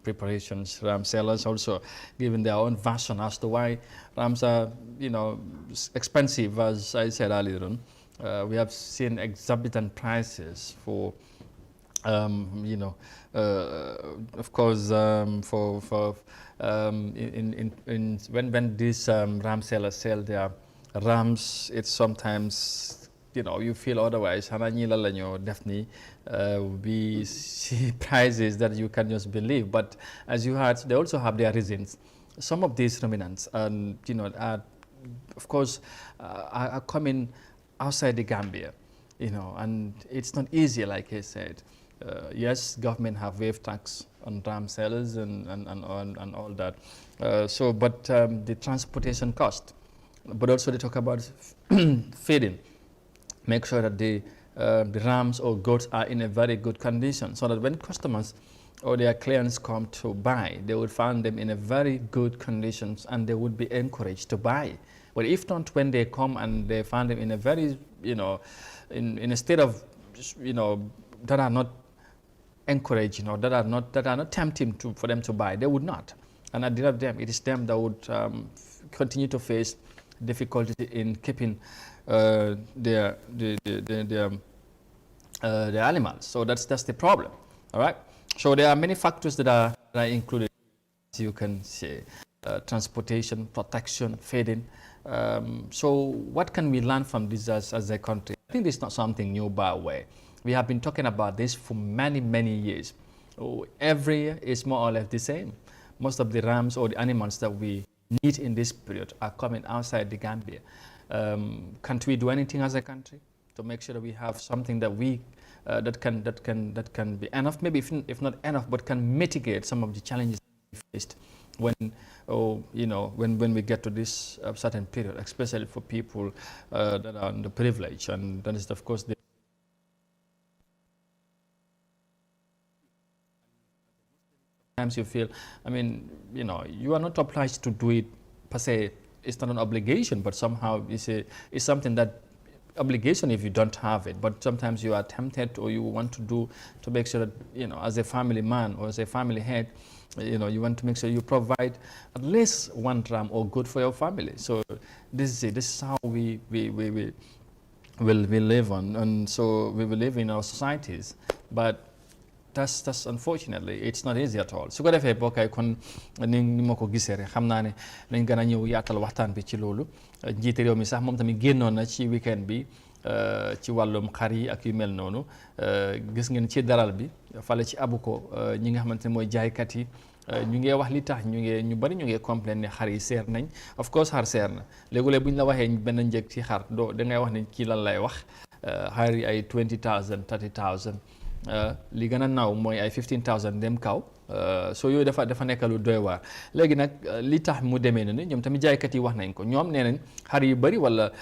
preparations. Ram sellers also giving their own version as to why rams are, expensive. As I said earlier on, we have seen exorbitant prices for, of course, when these ram sellers sell their rams, it's sometimes you feel otherwise. We see prices that you can just believe. But as you heard, they also have their reasons. Some of these ruminants, are, of course, are coming outside the Gambia, and it's not easy, like he said. Yes, government have waived tax on ram sellers and all that. But the transportation cost, but also they talk about feeding. Make sure that the rams or goats are in a very good condition, so that when customers or their clients come to buy, they would find them in a very good conditions and they would be encouraged to buy. But if not, when they come and they find them in a very, in a state of, that are not encouraged, that are not tempting for them to buy, they would not. And at the end of them, it is them that would continue to face difficulty in keeping their animals. So that's the problem. All right. So there are many factors that are included, as you can say, transportation, protection, feeding. So what can we learn from this as a country? I think this is not something new, by the way. We have been talking about this for many, many years. Every year is more or less the same. Most of the rams or the animals that we need in this period are coming outside the Gambia. Can't we do anything as a country to make sure that we have something that we that can be enough, maybe if not enough, but can mitigate some of the challenges we faced when we get to this certain period, especially for people that are underprivileged, and that is of course the times you feel, you are not obliged to do it per se. It's not an obligation, but somehow it's something that obligation if you don't have it. But sometimes you are tempted, or you want to do to make sure that as a family man or as a family head, you want to make sure you provide at least one ram or goat for your family. So this is it. This is how we live on, and so we will live in our societies. But that's unfortunately it's not easy at all. su ko defee bokkay kon ni ma ko gisee rek xam naa ne nañ gën a ñëw yaatal waxtaan bi ci loolu. Njiite réew mi sax moom tamit génnoon na ci weekend bi ci wàllum xar yi ak yu mel noonu. Gis ngeen ci daral bi fale ci Abuko ñi nga xamante ne mooy jaaykat yi ñu ngi wax li tax ñu bari ñu ngi complain ne xar yi seer nañ. Of course xar seer na léegi-léeg bu ñu la waxee benn njëg ci xar da ngay wax ne kii lan lay wax. Xar yi ay 20,000 30,000. Li gën a naaw mooy ay 15,000 dem kaw. So yooyu dafa nekk lu doy waar. Léegi nag li tax mu demee na ni ñoom tamit jaaykat yi wax nañ ko ñoom nee nañ xar yu bëri wala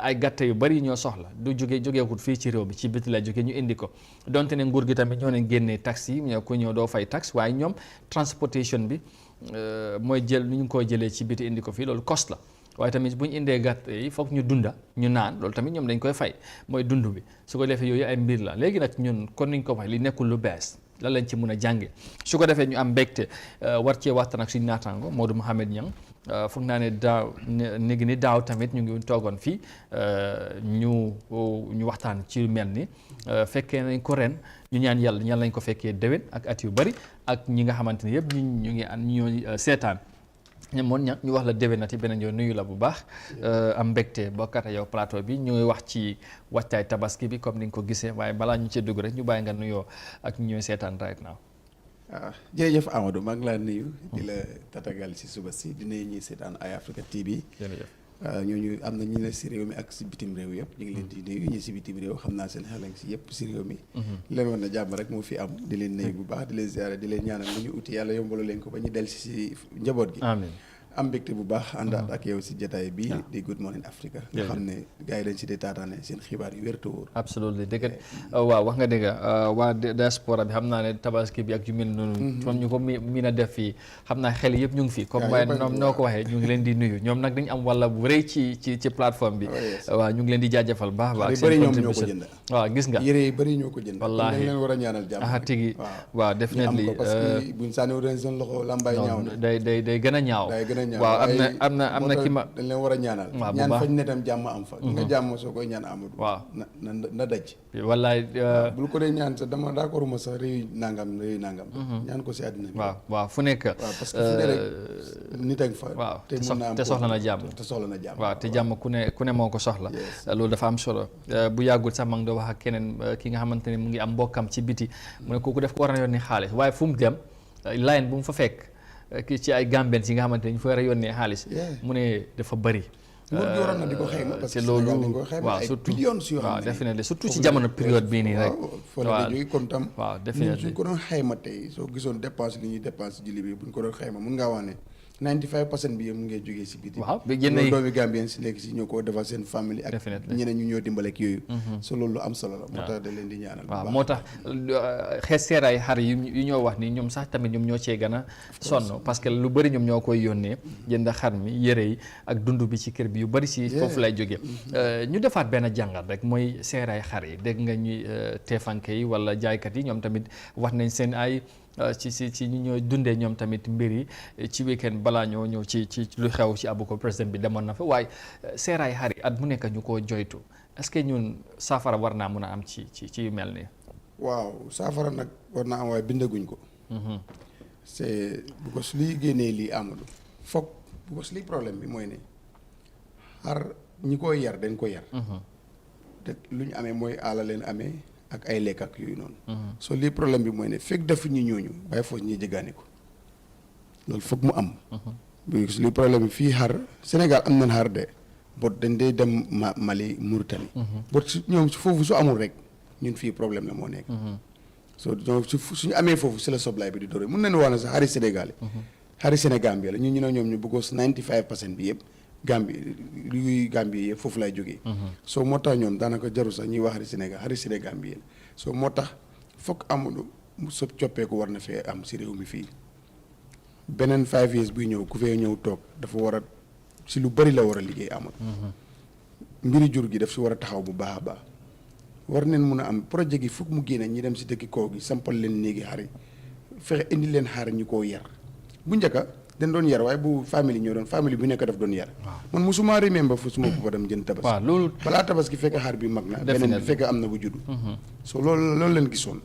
ay gàtt yu bëri ñoo soxla du jógeekut fii ci réew mi ci biti la jóge ñu indi ko. Donte ne nguur gi tamit ñoo ne génnee taxe yi ñoo ko ñëw doo fay taxe, waaye ñoom transportation bi mooy jël ñu ngi koy jëlee ci biti indi ko fii loolu cost la. waaye tamit bu ñu indee gàtt yi foog ñu dunda ñu naan loolu tamit ñoom dañ koy fay mooy dund bi su ko defee yooyu ay mbir la. Léegi nag ñun kon niñ ko wax li nekkul lu bees lan lañ ci mun a jànge su ko defee ñu am mbégte war cee waxtaan ak suñu naataango Modou Mohamed Niang. Foog naa ne daaw tamit ñu ngi toogoon fii ñu waxtaan ci lu mel ni fekkee nañ ko ren ñu ñaan yàlla nañ ko fekkee déwén ak at yu bari ak ñi nga xamante ne yëpp ñu seetaan. Moon ña ñu wax la déwénati beneen yoon nuyu la bu baax am mbégte bokkat yow plateau bi ñu ngi wax ci wàccaay tabaski bi comme ni nga ko gisee waaye balaa ñu ci dugg rek ñu bàyyi nga nuyoo ak ñooy seetaan right now. Jërëjëf Amadou maa ngi laa nuyu di la tatagal si suba si di nuyu ñuy seetaan Eye Africa TV. ñooñu am na ñu ne si réew mi ak si bitim réew yëpp ñu ngi leen di nuyu ñi si bitim réew xam naa seen xel si yëpp si réew mi. leen woon na jàmm rek moo fi am di leen nuyu bu baax di leen ziare di leen ñaanal lu ñu uti yàlla yombalu leen ko ba ñu del si njaboot gi. Amiin. Am mbégte bu baax àndaat ak yow si jotaay bi di Good Morning Africa nga xam ne gars yi dañ si dee taataane seen xibaar yu wér te wóor. Absolument dëgg waaw wax nga dëgg waa diaspora bi xam naa ne tabaski bi ak yu mel noonu comme ñu ko miin a def fii xam naa xel yëpp ñu ngi fii comme waaye noo ko waxee ñu ngi leen di nuyu ñoom nag dañu am walla bu rëy ci plateforme bi waaw ñu ngi leen di jaajëfal baax baax seen contribution waaw gis nga yére yi bëri ñoo ko jënd wallaahi dañ leen war a ñaanal jàmm tigi waaw definitely parce que buñ sànniwu ren seen loxo lambaay ñaaw na day gën a ñaaw ñaan waaw am na ki ma dañ leen war a ñaanal ñaan fañ ne tam jàmm am fa nga jàmm soo koy ñaan Amadou waaw na daj wallaay bul ko dee ñaan sax dama d'accord ma sax réew nangam ñaan ko si àddina bi waaw fu nekk waaw parce que fu ne rek nit ak fa waaw te soxla na jàmm waaw te jàmm ku ne moo ko soxla loolu dafa am solo bu yàggul sax ma ngi doon wax ak keneen ki nga xamante ne mu ngi am mbokkam ci biti mu ne kooku def ko war a yónnee xaalis waaye fu mu dem line bu mu fa fekk ki ci ay Gambien yi nga xamante ne ñu fa war a yónnee xaalis mu ne dafa bëri nguur gi waroon na di ko xayma parce que loolu waaw surtout waaw definitely surtout ci jamono période bii nii rek waaw jóge kon tam waaw definitely suñ ko doon xayma tey soo gisoon dépense li ñuy dépense julli bi buñ ko doon xayma mun ngaa wax ne 95% bi yëpp mu ngi jógee si biti waaw loolu doomi Gambien si nekk si ñoo ko defal seen famille ak ñeneen ñu ñoo dimbale ak yooyu so loolu lu am solo la moo tax da leen di ñaanal waaw moo tax xeet seeraay xar yu ñoo wax ni ñoom sax tamit ñoom ñoo cee gën a sonn parce que lu bëri ñoom ñoo koy yónnee jënd xar mi yére yi ak dund bi ci kër bi yu bëri si foofu lay jógee ñu defaat benn jàngat rek mooy seeraay xar yi dégg nga ñuy teefanke yi wala jaaykat yi ñoom tamit wax nañ seen ay ci ñu ñoo dundee ñoom tamit mbir yi ci weekend balaa ñoo ñëw ci lu xew ci abu ko président bi demoon na fa waaye seeraay xar yi at mu nekk ñu koo joytu est-ce que ñun saafara war naa mun a am ci yu mel nii waaw saafara nag war naa am waaye bindaguñ ko c'est bu ko su liy génnee lii Amadou foog bu ko su liy problème bi mooy ne xar ñi koy yar dañ ko yar te lu ñu amee mooy aala leen amee ak ay lekk ak yooyu noonu soo lii problème bi mooy ne fekk defu ñu ñooñu bàyyi foofu ñuy jëgaani ko loolu foog mu am lii problème bi fii xar Sénégal am nañ xar de bot dañ dee dem Mali Mauritanie bot su ñoom foofu su amul rek ñun fii problème la moo nekk so donc suñu amee foofu si la soblaay bi di dore mun nañu wax ne sax xari Sénégal yi xari Sénégal bi la ñun ñu ne ñoom ñu bëggoo 95% bi yëpp Gambie yëpp foofu lay jógee soo moo tax ñoom daanaka jaru sax ñuy wax xari Sénégal bi soo moo tax foog amul sa coppeeku war na fee am si réew mi fii beneen 5 years buy ñëw ku fee ñëw toog dafa war a si lu bari la war a liggéey amul mbiri jur gi daf si war a taxaw bu baax a baax war neen mun a am projet gi foog mu génne ñi dem si dëkki kaw gi sampal leen néegi xari fexe indi leen xar ñu koo yar bu njëkka dañ doon yar waaye bu famille ñoo doon famille bu nekk daf doon yar man musuma remember fu suma papa dem jënd tabaski waaw loolu balaa tabaski fekk xar bi mag na beneen bi fekk am na bu juddu so loolu leen gisoon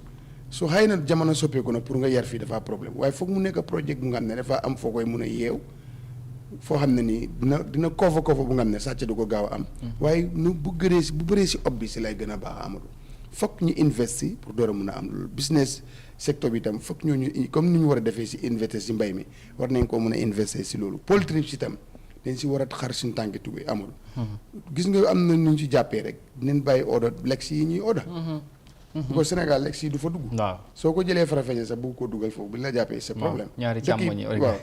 so xëy na jamono soppeeku na pour nga yar fii dafa problème waaye foog mu nekk projet bu nga xam ne dafa am foo koy mun a yeew foo xam ne nii dina koofa bu nga xam ne sàcc du ko gaaw a am waaye nu bu bëree si ob bi si lay gën a baax a amatu foog ñu investi pour door a mun a am loolu business secteur bi itam foog ñooñu comme ni ñu war a defee si investir si mbay mi war nañ koo mun a investir si loolu poultry si itam dañ si war a xar suñu tànki tubéy amul gis nga am na nu ñu si jàppee rek dinañ bàyyi order lex yi ñuy order bu ko Sénégal lex yi du fa dugg waaw soo ko jëlee Farafeñe sax bu ko dugal foofu bu la jàppee c'est problème ñaari càmmoñ yi waaw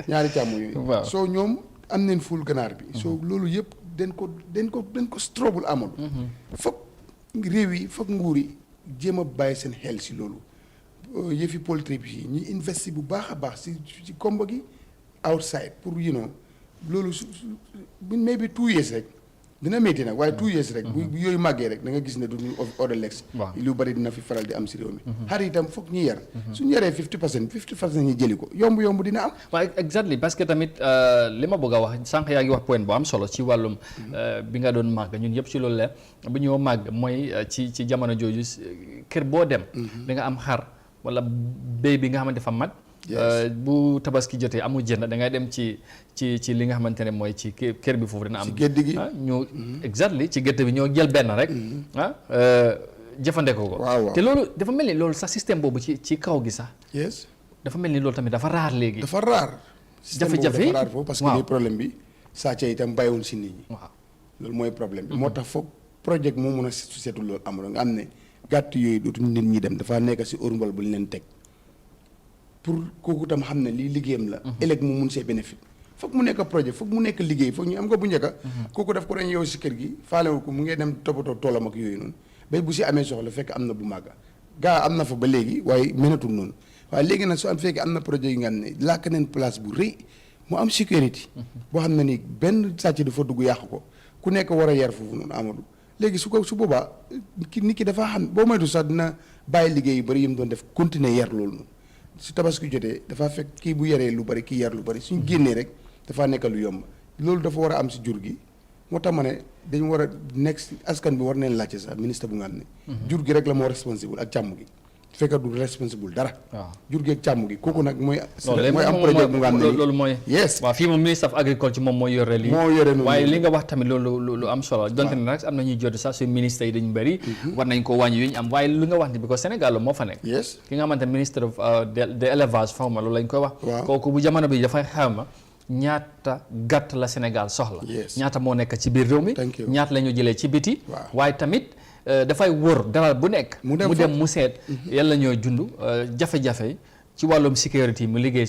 ñaari càmmoñ yooyu soo ñoom am nañ ful ganaar bi soo loolu yëpp dañ ko strobul amul foog réew yi foog nguur yi jéem a bàyyi seen xel si loolu yëfi poultry bi ñu investi bu baax a baax si komba gi outside pour loolu maybe 2 years rek dina métti nag waaye 2 years rek bu yooyu màggee rek da nga gis ne du ñu order lex lu bari dina fi faral di am si réew mi xar itam foog ñu yar suñu yaree 50% ñu jëli ko yomb dina am waaye exactly parce que tamit li ma bëgg a wax sànq yaa ngi wax point bu am solo ci wàllum bi nga doon màgg ñun yëpp ci loolu la bu ñoo màgg mooy ci jamono jooju kër boo dem da nga am xar wala béy bi nga xamante dafa mag bu tabaski jotee amul jënd da ngay dem ci li nga xamante ne mooy ci kër bi foofu dina am. ci gétt gi ñu exactly ci gétt bi ñoo jël benn rek. jëfandikoo ko. waaw te loolu dafa mel ni loolu sax système boobu ci kaw gi sax. yes dafa mel ni loolu tamit dafa raar léegi. dafa raar. jafe-jafe dafa raar foofu parce que lii problème bi sàcce itam bàyyiwul si nit ñi. waaw loolu mooy problème bi. moo tax foog projet moo mun a seetu loolu amul nga am ne gàtt yooyu dootuñu nit ñi dem dafa nekk si urmbal bu ñu leen teg. pour kooku tam xam ne lii liggéeyam la ëllëg mu mun see bénéfice foog mu nekk projet foog mu nekk liggéey foog ñu am nga bu njëkka kooku daf ko dañ yow si kër gi faalewu ko mu ngee dem toppatoo toolam ak yooyu noonu bay bu si amee soxla fekk am na bu màgga gaa am na fa ba léegi waaye mënatul noonu waaye léegi nag su am fekkee am na projet yi nga xam ne làkk neen place bu rëy mu am sécurité boo xam ne ni benn sàcc du fa dugg yàqu ko ku nekk war a yar foofu noonu Amadou léegi su boobaa nit ki dafa xam boo moytu sax dina bàyyi liggéey yu bëri yi mu doon def continuer yar loolu noonu su tabaski jotee dafa fekk kii bu yaree lu bari kii yar lu bari suñ génnee rek dafaa nekk lu yomb loolu dafa war a am si jur gi moo tax ma ne dañu war a nekk si askan bi war neen laajte sax ministre bu nga xam ne jur gi rek la moo responsable ak càmm gi su fekkee du responsable dara jur gi ak càmm gi kooku nag mooy am projet bu nga xam ne loolu mooy yes waaw fii moom ministre of agriculture moom mooy yore lii waaye li nga wax tamit loolu lu am solo donte ne nag am na ñuy jot sax su ministre yi dañu bëri war nañ ko wàññi yu ñu am waaye lu nga wax ni bi ko Sénégal la moo fa nekk ki nga xamante ministre of de élevage xaw ma loolu lañ koy wax kooku bu jamono bi dafay xawma ñaata gàtt la Sénégal soxla ñaata moo nekk ci biir réew mi ñaata la ñu jëlee ci biti waaye tamit dafay wër dalal bu nekk mu dem mu seet yàlla ñooy dund jafe-jafe ci wàllum sécurité mu liggéey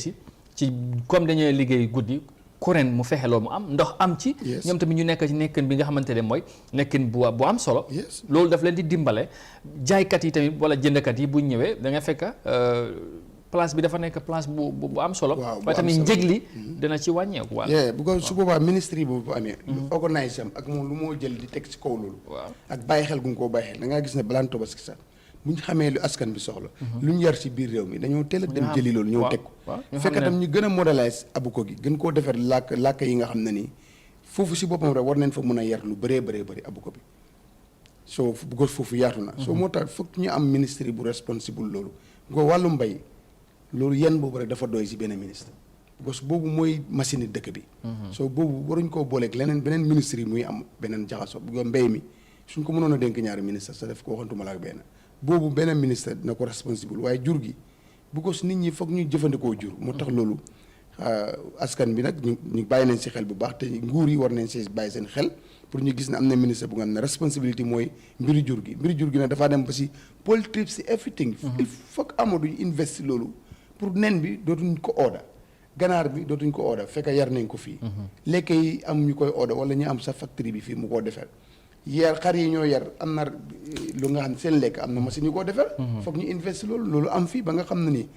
ci comme dañuy liggéey guddi courant mu fexe loolu mu am ndox am ci ñoom tamit ñu nekk ci nekkin bi nga xamante ne mooy nekkin bu am solo loolu daf leen di dimbale jaaykat yi tamit wala jëndkat yi bu ñëwee da nga fekk place bi dafa nekk place bu am solo waaye tamit njëg li dina ci wàññeeku wala bu ko su boobaa ministre yi bu amee organise am ak moom lu moo jël di teg ci kaw loolu ak bàyyi xel gu nga koo bàyyi xel da ngaa gis ne balaa Tabaski sax bu ñu xamee lu askan bi soxla lu ñu yar ci biir réew mi dañoo teel a dem jëli loolu ñëw teg ko fekk tam ñu gën a modélise abuko gi gën koo defar làkk yi nga xam ne nii foofu si boppam rek war nañ fa mën a yar lu bëree bëri abuko bi soo bu ko foofu yaatu na soo moo tax foog ñu am ministre bu responsable loolu bu ko wàllu mbay loolu yenn boobu rek dafa doy si benn ministre parce que boobu mooy machine dëkk bi soo boobu waruñ koo booleeg leneen beneen ministre yi muy am beneen jaxaso bu mbéy mi suñ ko mënoon a dénk ñaari ministre sa def ko waxantuma la ak benn boobu beneen ministre dina ko responsable waaye jur gi bu ko nit ñi foog ñu jëfandikoo jur moo tax loolu askan bi nag ñu bàyyi nañ si xel bu baax te nguur yi war nañ si bàyyi seen xel pour ñu gis ne am na ministre bu nga xam ne responsabilité mooy mbiru jur gi nag dafaa dem ba si poultry si everything il faut que Amadou investi loolu pour nen bi dootuñ ko ooda ganaar bi dootuñ ko ooda fekk yar nañ ko fii lekk yi am ñu koy ooda wala ñu am sa factory bi fii mu koo defar xar yi ñoo yar am na lu nga xam ne seen lekk am na machine yu koo defar foog ñu investi loolu am fii ba nga xam ne nii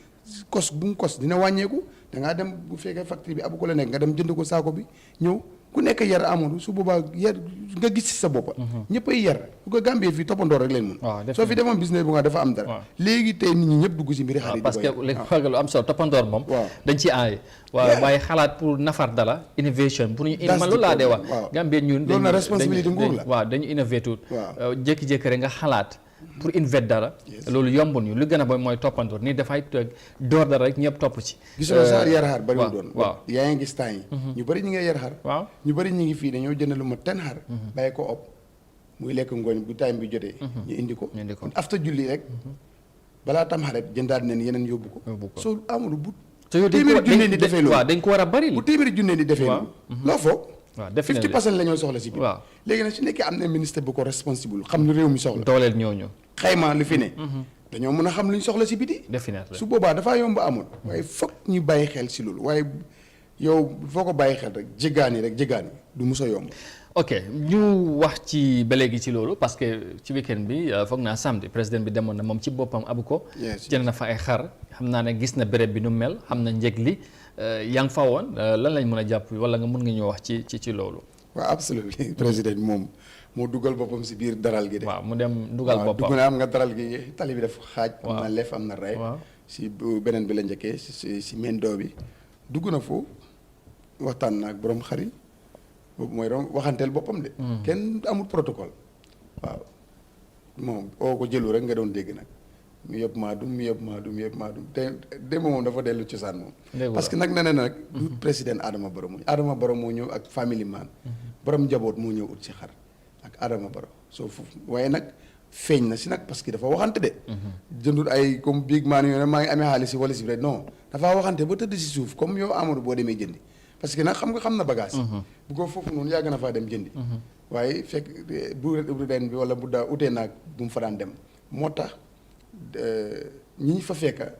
kos bu mu kos dina wàññeeku dangaa dem bu fekkee factory bi abu ko la nekk nga dem jënd ko saako bi ñëw ku nekk yar Amadou su boobaa yar nga gis si sa boppa ñëppay yar bu ko Gambie fii toppandoor rek leen mun soo fi defoon business bu nga dafa am dara léegi tey nit ñi ñëpp dugg si mbiri xar yi parce que léegi lu am solo toppandoor moom dañ ci aaye waaye xalaat pour nafar dala innovation pour ñu man loolu laa dee wax Gambie ñun loolu na responsabilité nguur la waaw dañu innové tout jékki-jékki rek nga xalaat pour invest dara loolu yombul ñu lu gën a mooy toppandoor nii dafay door dara rek ñëpp topp ci gisoo sax yar xar bariwul doon yaa ngi gis temps yi ñu bëri ñi ngay yar xar ñu bëri ñi ngi fii dañoo jënd lu ma 10 xar bàyyi ko op muy lekk ngooñ bu time bi jotee ñu indi ko after julli rek balaa tam xaret jëndaat neen yeneen yóbbu ko soo amul bu téeméeri junne di defee loolu dañ ko war a bari bu téeméeri junne di defee loolu loo foog 50% la ñoo soxla si biir léegi nag su nekkee am na ministre bu ko responsable xam lu réew mi soxla dooleel ñooñu xayma lu fi ne dañoo mën a xam lu ñu soxla si biti su boobaa dafaa yomb amul waaye foog ñu bàyyi xel si loolu waaye yow foo ko bàyyi xel rek jéggaani du mos a yomb ok ñu wax ci ba léegi ci loolu parce que ci weekend bi foog naa samedi président bi demoon na moom ci boppam abu ko jënd na fa ay xar xam naa ne gis na béréb bi nu mel xam na njëg li yaa ngi fa woon lan lañ mën a jàpp wala nga mën nga ñëw wax ci loolu waaw absolument président moom moo dugal boppam si biir daral gi de waaw mu dem dugal boppam dugg na am nga daral gi tali bi dafa xaaj am na lef am na rey si beneen bi la njëkkee si main doo bi dugg na foofu waxtaan na ak borom xar yi boobu mooy doon waxanteel boppam de kenn amul protocole waaw moom oo ko jëlu rek nga doon dégg nag mu yëpp maadum te démb moom dafa dellu cosaan moom parce que nag nee na nag du président Adama Barrow moo ñëw ak family man borom njaboot moo ñëw ut si xar ak Adama Barrow soo foofu waaye nag feeñ na si nag parce que dafa waxante de jëndul ay comme big man yoo ne maa ngi amee xaalis si wala si rek non dafa waxante ba tëdd si suuf comme yow Amadou boo demee jëndi parce que nag xam na bagage bu ko foofu noonu yàgg na faa dem jëndi waaye fekk bu ren bi wala bu daa utee naag bu mu fa daan dem moo tax ñi ñu fa fekka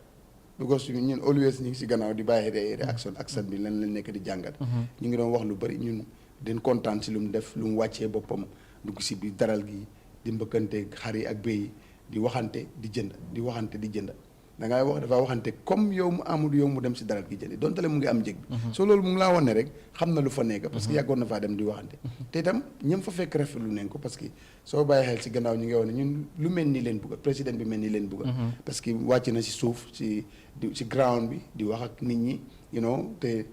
because ñun always ñu ngi si gannaaw di bàyyi réaction action bi lan lañ nekk di jàngat ñu ngi doon wax lu bari ñun den kontaan si lu mu def lu mu wàccee boppam dugg si biir daral gi di mbëkkante xar yi ak béy yi di waxante di jënd da ngay wax dafa waxante comme yow mu amul yow mu dem si daral gi jëndi donte le mu ngi am njëg bi soo loolu mu ngi laa wan ne rek xam na lu fa nekk parce que yàggoon na faa dem di waxante te itam ñëm fa fekk rafetlu nañ ko parce que soo bàyyi xel si gannaaw ñu ngi wax ne ñun lu mel ni leen bugga président bi mel ni leen bugga parce que wàcc na si suuf si ground bi di wax ak nit ñi te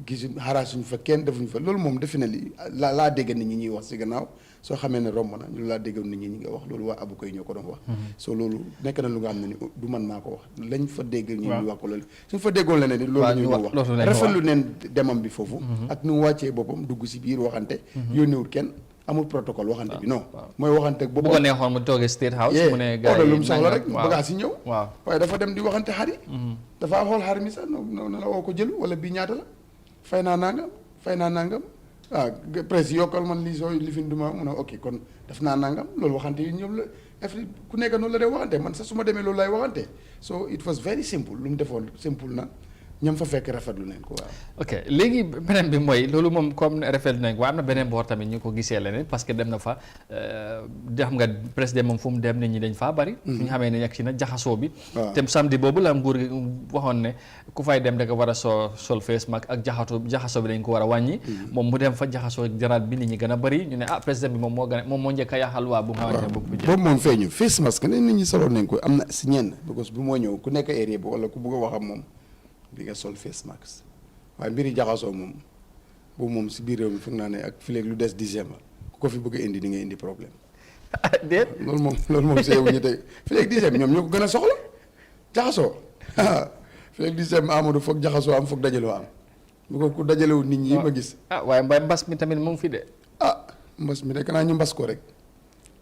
gisuñ xaraasuñ fa kenn defuñ fa loolu moom defe na li laa dégg nit ñi ñuy wax si gannaaw soo xamee ne romb na ñu laa dégg nit ñi ñi nga wax loolu waa abu koy ñoo ko doon wax soo loolu nekk na lu nga xam ne ni du man maa ko wax lañ fa dégg ñu wax ko loolu suñ fa déggoon la ne ni loolu ñu wax rafetlu neen demam bi foofu ak nu mu wàccee boppam dugg si biir waxante yónniwul kenn amul protocole waxante bi non mooy waxante ak boppam bu ko neexoon mu toogee State House mu ne gars yi yi lu mu soxla rek bagaas yi ñëw waaw waaye dafa dem di waxante xar yi dafa xool xar mi sax na la woo ko jël wala bii ñaata la fay naa nangam presse yokkal man lii soo lifin duma mun a ok kon def naa nangam loolu waxante yi ñëw la ku nekk noonu la dee waxante man sax su ma demee loolu lay waxante so it was very simple lu mu defoon simple na ñam fa fekk rafetlu nañ ko waaw. ok léegi beneen bi mooy loolu moom comme rafetlu nañ ko am na beneen boor tamit ñu ko gisee leneen parce que dem na fa di xam nga président moom fu mu dem nit ñi dañ faa bari. su ñu xamee ne yegg si na jaxasoo bi. te samedi boobu la nguur gi waxoon ne ku fay dem da nga war a sol face mask ak jaxasoo bi dañ ko war a wàññi. moom mu dem fa jaxasoo jaraat bi nit ñi gën a bari ñu ne président bi moom moo njëkk a yaaxal waa bu nga xamante ne boobu moom feeñu face mask ne nit ñi soloon nañ ko am na si ñenn because bu moo ñëw ku nekk area bi wala ku bëgg a wax ak moom di nga sol face mask waaye mbiri jaxasoo moom boobu moom si biir réew mi foog naa ne ak fileeg lu des dixième ku ko fi bëgg a indi di nga indi problème. déet loolu moom seewuñu tey fileeg dixième ñoom ñoo ko gën a soxla jaxasoo fileeg dixième Amadou foog jaxasoo am foog dajaloo am bu ko ku dajalewul nit ñi ma gis. waaye mbas mi tamit mu ngi fi de. mbas mi de kanaa ñu mbas ko rek.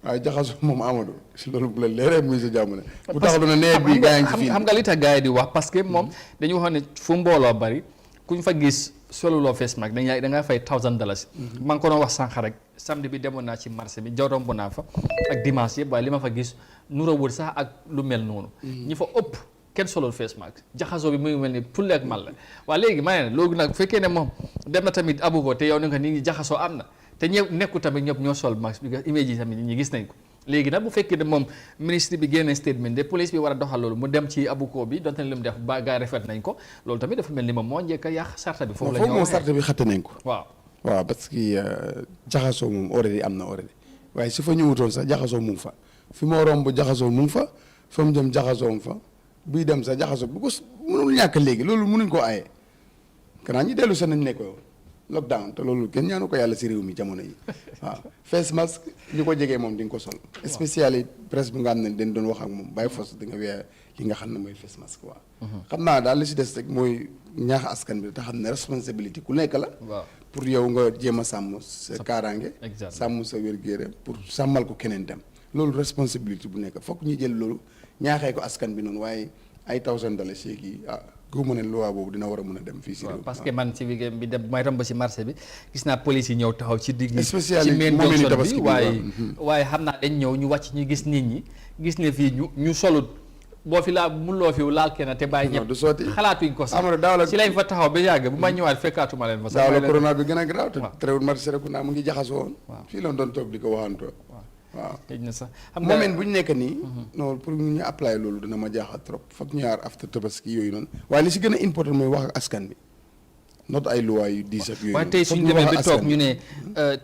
waaye jaxasoo moom Amadou si loolu bu la leeree muy sa jàmm ne bu taxaw na nee bii gaa yi ngi fi xam nga li tax gars yi di wax parce que moom dañu waxoon ne fu mbooloo bari kuñ fa gis soluloo face mask da nga fay $1000 maa ngi ko doon wax sànq rek samedi bi demoon naa ci marché bi jaw romb naa fa ak dimanche yëpp waaye li ma fa gis nuróowul sax ak lu mel noonu ñi fa ëpp kenn solul face mask jaxasoo bi mu ngi mel ni pulle ak mal la waaye léegi ma ne loolu nag bu fekkee ne moom dem na tamit abu ko te yow ni nga nit ñi jaxasoo am na te ñëw nekku tamit ñëpp ñoo sol mask bi image yi tamit ñi gis nañ ko léegi nag bu fekkee ne moom ministre bi génne statement de police bi war a doxal loolu mu dem ci abuko bi donte ne lu mu def ba gaa rafet nañ ko loolu tamit dafa mel ni moom moo njëkk a yàq sarta bi foofu la moom sarta bi xatte nañ ko waaw parce que jaxasoo moom already am na already waaye su fa ñëwutoon sax jaxasoo mu ngi fa fi moo romb jaxasoo mu ngi fa fa mu jëm jaxasoo mu fa buy dem sax jaxasoo bu ko mënul ñàkk léegi loolu mënuñ koo aaye kanaa ñi dellu sa nañ nekk lockdown te loolu kenn ñaanu ko yàlla si réew mi jamono yi waaw face mask ñu ko jegee moom di nga ko sol spécial presse bi nga xam ne dañ doon wax ak moom bàyyi fos di nga weer li nga xam ne mooy face mask waaw xam naa daal li si des rek mooy ñaax askan bi te xam ne responsabilité ku nekk la pour yow nga jéem a sàmm sa kaaraange sàmm sa wér-gu-yaram pour sàmmal ko keneen dem loolu responsabilité bu nekk fokk ñu jël loolu ñaaxee ko askan bi noonu waaye ay $1000 yi gëwuma ne loi boobu dina war a mën a dem fii si réew parce que man ci weekend bi dem may romb si marché bi gis naa police yi ñëw taxaw ci digg spécial ci main junction bi waaye xam naa dañ ñëw ñu wàcc ñu gis nit ñi gis ne fii ñu solut boo fi laa mënuloo fi laal kenn te bàyyi ñëpp du sotti xalaatuñ ko sax daaw la si lañ fa taxaw ba yàgg bu ma ñëwaat fekkaatuma leen fa sax daaw la corona bi gën a garaaw te terewul marché Serekunda mu ngi jaxasoo woon fii la doon toog di ko waxantoo waaw xëy na sax moment bu ñu nekk nii non pour ñu apply loolu dina ma jaaxal trop foog ñu yaar after tabaski yooyu noonu waaye li si gën a important mooy wax ak askan bi not ay loi yu diis ak yooyu waaye tey suñu demee ba toog ñu ne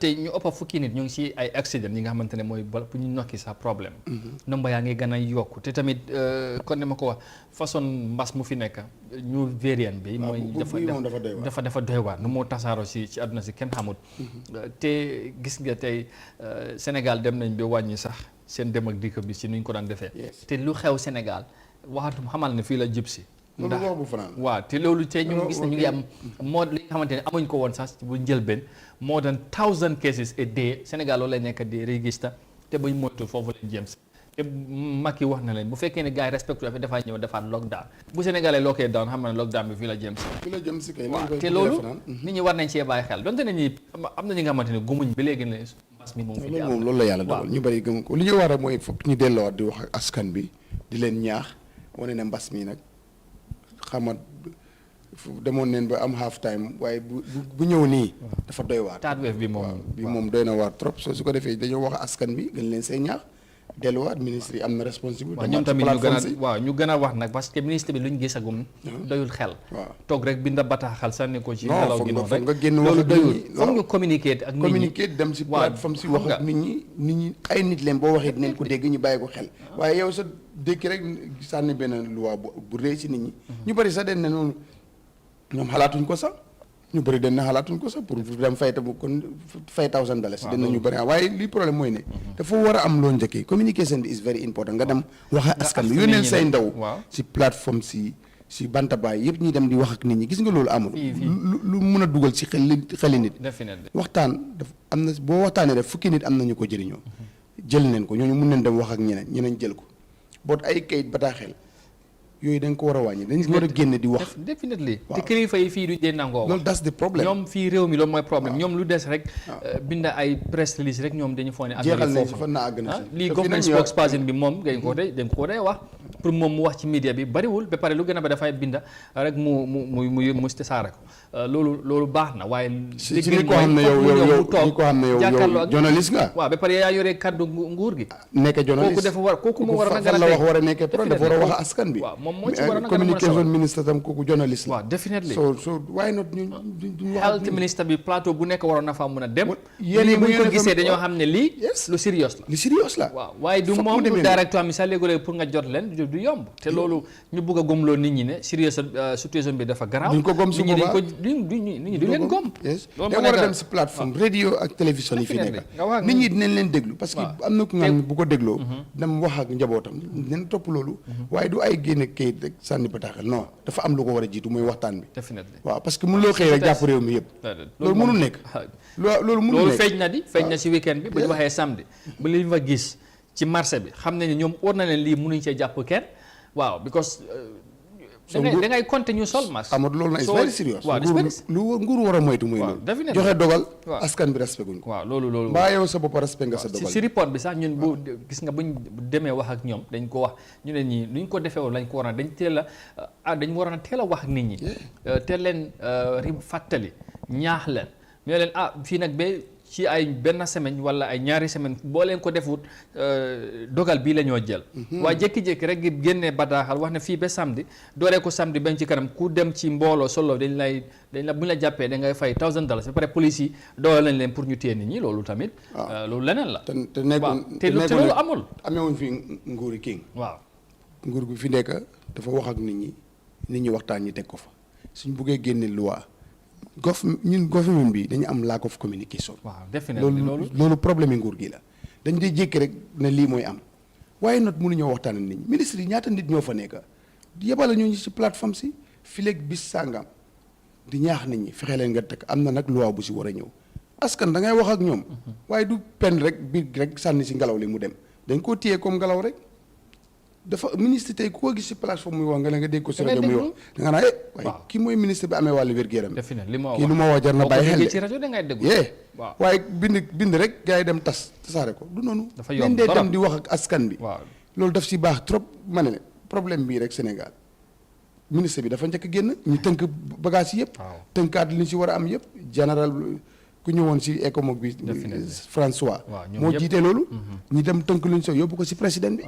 tey ñu ëpp fukki nit ñu ngi si ay accident yi nga xamante ne mooy bu ñu nokki sax problème nomba yaa ngi gën a yokku te tamit kon ne ma ko wax façon mbas mu fi nekk ñu variant bi mooy dafa doy waar nu moo tasaaroo si àdduna si kenn xamut te gis nga tey Sénégal dem nañ ba wàññi sax seen dem ak dikk bi si nuñ ko daan defee te lu xew Sénégal waxatum xamal ne fii la jub si ndax bu fanaan waaw te loolu tey ñu gis ne ñu ngi am moo li nga xamante ne amuñ ko woon sax bu njëlbeen more than 1000 cases a day Sénégal loolu lay nekk di register te buñ moytu foofu lañ jëm si te Macky wax na leen bu fekkee ne gars yi respecté fi dafay ñëw defaat lockdown bu Sénégalais lockee down xam na ne lockdown bi fii la jëm si kay waaw te loolu nit ñi war nañ cee bàyyi xel donte ne ñi am na ñi nga xamante ne gumuñ ba léegi ne mbas mi moom fi loolu moom loolu la yàlla dogal ñu bëri gëm ko li ñu war a mooy fokk ñu delloowaat di wax ak askan bi di leen ñaax wane ne mbas mi nag xamat demoon neen ba am half time waaye bu ñëw nii dafa doy waar third wave bi moom doy na waar trop su ko defee dañoo wax askan bi gën leen see ñaax delluwaat ministre yi am na responsabilité waaw ñoom tamit ñu gën a wax nag parce que ministre bi lu ñu gisagum doyul xel toog rek binda bataaxal sànni ko ci ngelaw gi noonu rek nga génn wax loolu doyul foog ñu communiquer ak nit ñi dem si plateforme si wax ak nit ñi ay nit leen boo waxee dinañ ko dégg ñu bàyyi ko xel waaye yow sa dëkk rek sànni benn loi bu rëy si nit ñi ñu bëri sax den ne noonu ñoom xalaatuñ ko sax ñu bëri dañ na xalaatuñ ko sax pour dem fay tam kon fay $1,000 dina ñu bëri waaye li problème mooy ne dafa war a am loo njëkkee communication bi is very important nga dem wax ak askan bi yónneel say ndaw si plateforme si bantabaay yëpp ñuy dem di wax ak nit ñi gis nga loolu amul lu mun a dugal si xeli nit waxtaan daf am na boo waxtaanee def fukki nit am nañu ko jëriñoo jël neen ko ñooñu mun neen dem wax ak ñeneen jël ko boot ay kayit bataaxel yooyu dañ ko war a wàññi dañ war a génne di wax definitely te kilifa yi fii du dee nangoo loolu that's the problem ñoom fii réew mi loolu mooy problème ñoom lu des rek binda ay press release rek ñoom dañu foog ne jeexal nañ si fan naa àgg na lii government spokesperson bi moom dañ ko dee wax pour moom mu wax ci media bi bariwul ba pare lu gën a ba dafay binda rek mu tasaare ko loolu baax na waaye si li ko xam ne yow journaliste nga waaw ba pare yaa yore kaddu nguur gi nekk journaliste kooku moo war a fan la wax war a nekkee problème dafa war a wax askan bi moo ci war a communication ministre tam kooku journaliste la waaw definitely so why not ñu wax health ministre bi plateau bu nekk waroon na fa mën a dem yéen bu ñu ko gisee dañoo xam ne lii lu serious la waaw waaye du moom du directeur mi sax léegi pour nga jot leen du yomb te loolu ñu bëgg a gomloo nit ñi ne situation bi dafa garaaw duñ ko gom su boobaa nit ñi du leen gom da war a dem si plateforme radio ak télévision yi fi nekk nit ñi dinañ leen déglu parce que am na ku nga xam ne bu ko dégloo dem wax ak njabootam dinañ topp loolu waaye du ay génne kayit rek sànni bataaxal non dafa am lu ko war a jiitu mooy waxtaan bi waaw parce que mënuloo xëy rek jàpp réew mi yëpp loolu mënul nekk loolu feeñ na si weekend bi bu ñu waxee samedi ba li fa gis ci marché bi xam ne ni ñoom war na leen lii mënuñ cee jàpp kenn waaw because da ngay compter ñu sol masque Amadou loolu na is very serious lu nguur war a moytu muy loolu joxe dogal askan bi respect guñ ko waaw loolu mbaa yow sa bopp respect nga sa dogal si report bi sax ñun bu gis nga buñ demee wax ak ñoom dañ ko wax ñu ne ñii luñ ko defee woon lañ ko war a dañ waroon a teel a wax ak nit ñi teel leen fàttali ñaax leen ñoo leen fii nag ba ci ay benn semaine wala ay ñaari semaine boo leen ko defut dogal bii la ñoo jël waaye jékki-jékki rek génnee bataaxal wax ne fii ba samedi dooree ko samedi bañ ci kanam ku dem ci mbooloo solo dañ la bu ñu la jàppee da ngay fay $1,000 ba pare police yi doolal nañ leen pour ñu téye nit ñi loolu tamit loolu leneen la te loolu amul amewuñ fi nguuri king waaw nguur gu fi nekk dafa wax ak nit ñi waxtaan ñi teg ko fa suñ buggee génne loi ñun government bi dañu am lack of communication. waaw definitely loolu problème yi nguur gi la dañ dee jékki rek ne lii mooy am waaye not mënuñoo waxtaan ak nit ñi ministre yi ñaata nit ñoo fa nekk yebala ñu ci plateforme si fileeg bis sàngam di ñaax nit ñi fexe leen nga teg am na nag loi bu si war a ñëw askan da ngay wax ak ñoom waaye du pen rek biir rek sànni si ngelaw li mu dem dañ koo téye comme ngelaw rek dafa ministre tey ku ko gis si plateforme muy wax nga dégg ko si rajo muy wax da nga naa waaye kii mooy ministre bi amee wàllu wér-gu-yaram kii lu ma wax jar na bàyyi xel waaye bind rek gars yi dem tasaare ko du noonu leen dee dem di wax ak askan bi loolu daf si baax trop ma ne problème bii rek Sénégal ministre bi dafa njëkk génn ñu tënk bagage yi yëpp tënkaat li ñu si war a am yëpp général ku ñëwoon si ECOMOG bi François moo jiite loolu ñu dem tënk luñ so yóbbu ko si président bi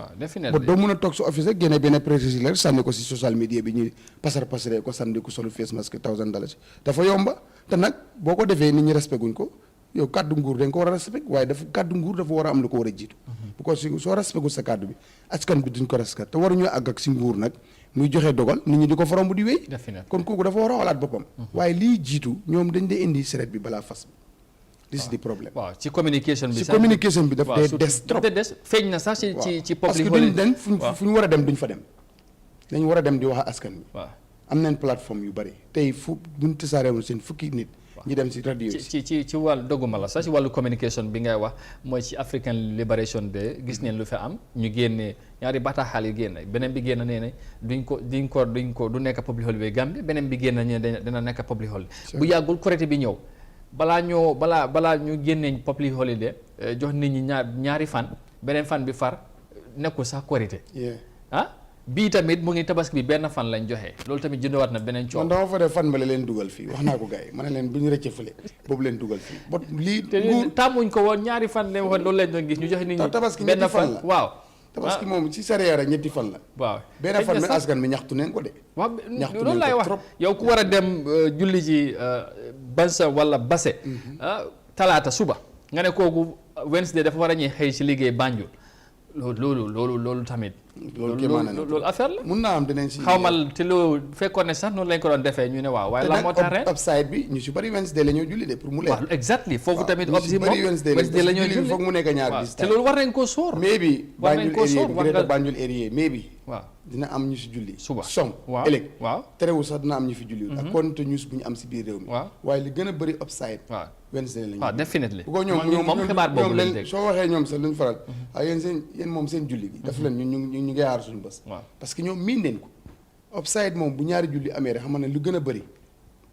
ba doo mën a toog si office rek génne benn président rek sànni ko si social media bi ñu pasare ko sànni ko solu face masque $1,000 dafa yomba te nag boo ko defee nit ñi respect guñ ko yow kàddu nguur dañ ko war a respect waaye kàddu nguur dafa war a am lu ko war a jiitu bu ko soo respectul sa kàddu bi askan bi duñ ko respect te waruñoo àgg ak si nguur nag muy joxe dogal nit ñi di ko faram bu di wéy kon kooku dafa war a xalaat boppam waaye lii jiitu ñoom dañ dee indi seret bi balaa fas bi this is the problème. waaw ci communication bi. daf dee des trop feeñ na sax ci public. parce que duñ dem fu ñu war a dem duñ fa dem dañ war a dem di wax askan bi. waaw am nañ plateforme yu bari tey buñ tasaareewul seen fukki nit. ñi dem si rajo yi ci wàllu dogguma la sax ci wàllu communication bi ngay wax mooy ci African Liberation Day gis neen lu fi am ñu génnee ñaari bataaxal yu génn beneen bi génn nee na du nekk public holiday Gambie beneen bi génn nee dina nekk public holiday bu yàggul Korité bi ñëw. balaa ñu génneeñ public holiday jox nit ñi ñaari fan beneen fan bi far nekkul sax Korité bii tamit mu ngi tabaski bi benn fan lañ joxe loolu tamit jëndawaat na beneen coow. man dama fa def fan ba leen dugal fii wax naa ko gars yi ma ne leen bu ñu rëcc fële boobu leen dugal fii bot lii te tàmmuñ ko woon ñaari fan la waxoon loolu lañ doon gis ñu joxe nit ñi tabaski benn fan la waaw tabaski moom si sareera ñetti fan la waaw benn fan nag askan bi ñaxtu neen ko de waaw loolu laay wax yow ku war a dem julli ji bansa wala base talaata suba nga ne kooku Wednesday dafa war a ñuy xëy si liggéey Banjul loolu tamit. loolu affaire la. mun naa am dinañ si. xaw ma te loolu fekkoon ne sax noonu lañ ko doon defee ñu ne waaw waaye la moo tax ren upside bi ñu si bëri Wednesday la ñoo julli de pour mu leer. waaw exactly foofu tamit opsi moom Wednesday la ñoo julli foog mu nekk ñaar bis. te loolu war nañ koo sóor. maybe Banjul area maybe waaw dina am ñu si julli. suba waaw ëllëg. waaw terewul sax dina am ñu fi julli. ak compte news bu ñu am si biir réew mi. waaw waaye li gën a bëri upside. waaw Wednesday la ñu. waaw definitely. bu ko ñoom xibaar boobu lañ dégg soo waxee ñoom sax luñ faral. yéen moom seen julli gi. daf leen ñu ngi xaar suñu bés. parce que ñoom miin nañ ko. upside moom bu ñaari julli amee rek xam ne lu gën a bëri.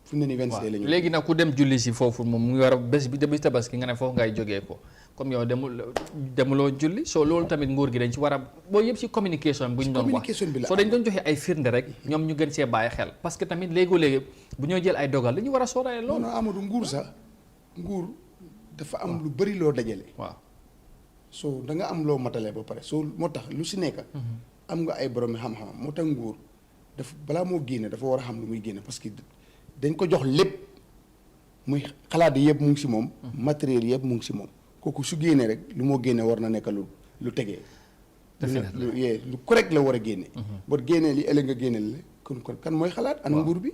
fu ne ni Wednesday la ñu. léegi nag ku dem julli si foofu moom mu ngi war a bés bi tabaski nga ne foofu ngay jógee ko comme yow demuloo julli soo loolu tamit nguur gi dañ ci war a boo yëpp si communication bu ñu doon wax soo dañ doon joxe ay firnde rek ñoom ñu gën see bàyyi xel parce que tamit léegi bu ñoo jël ay dogal dañu war a sóoraale loolu. non Amadou nguur dafa am lu bëri loo dajale. waaw soo da nga am loo matale ba pare soo moo tax lu si nekk. am nga ay borom xam-xam moo tax nguur dafa balaa moo génne dafa war a xam lu muy génne parce que dañ ko jox lépp muy xalaat yëpp mu ngi si moom. matériel yëpp mu ngi si moom. kooku su génnee rek lu moo génne war na nekk lu tegee. lu correct la war a génne. boo génnee li ëllëg nga génne la kon kan mooy xalaat. ana nguur bi.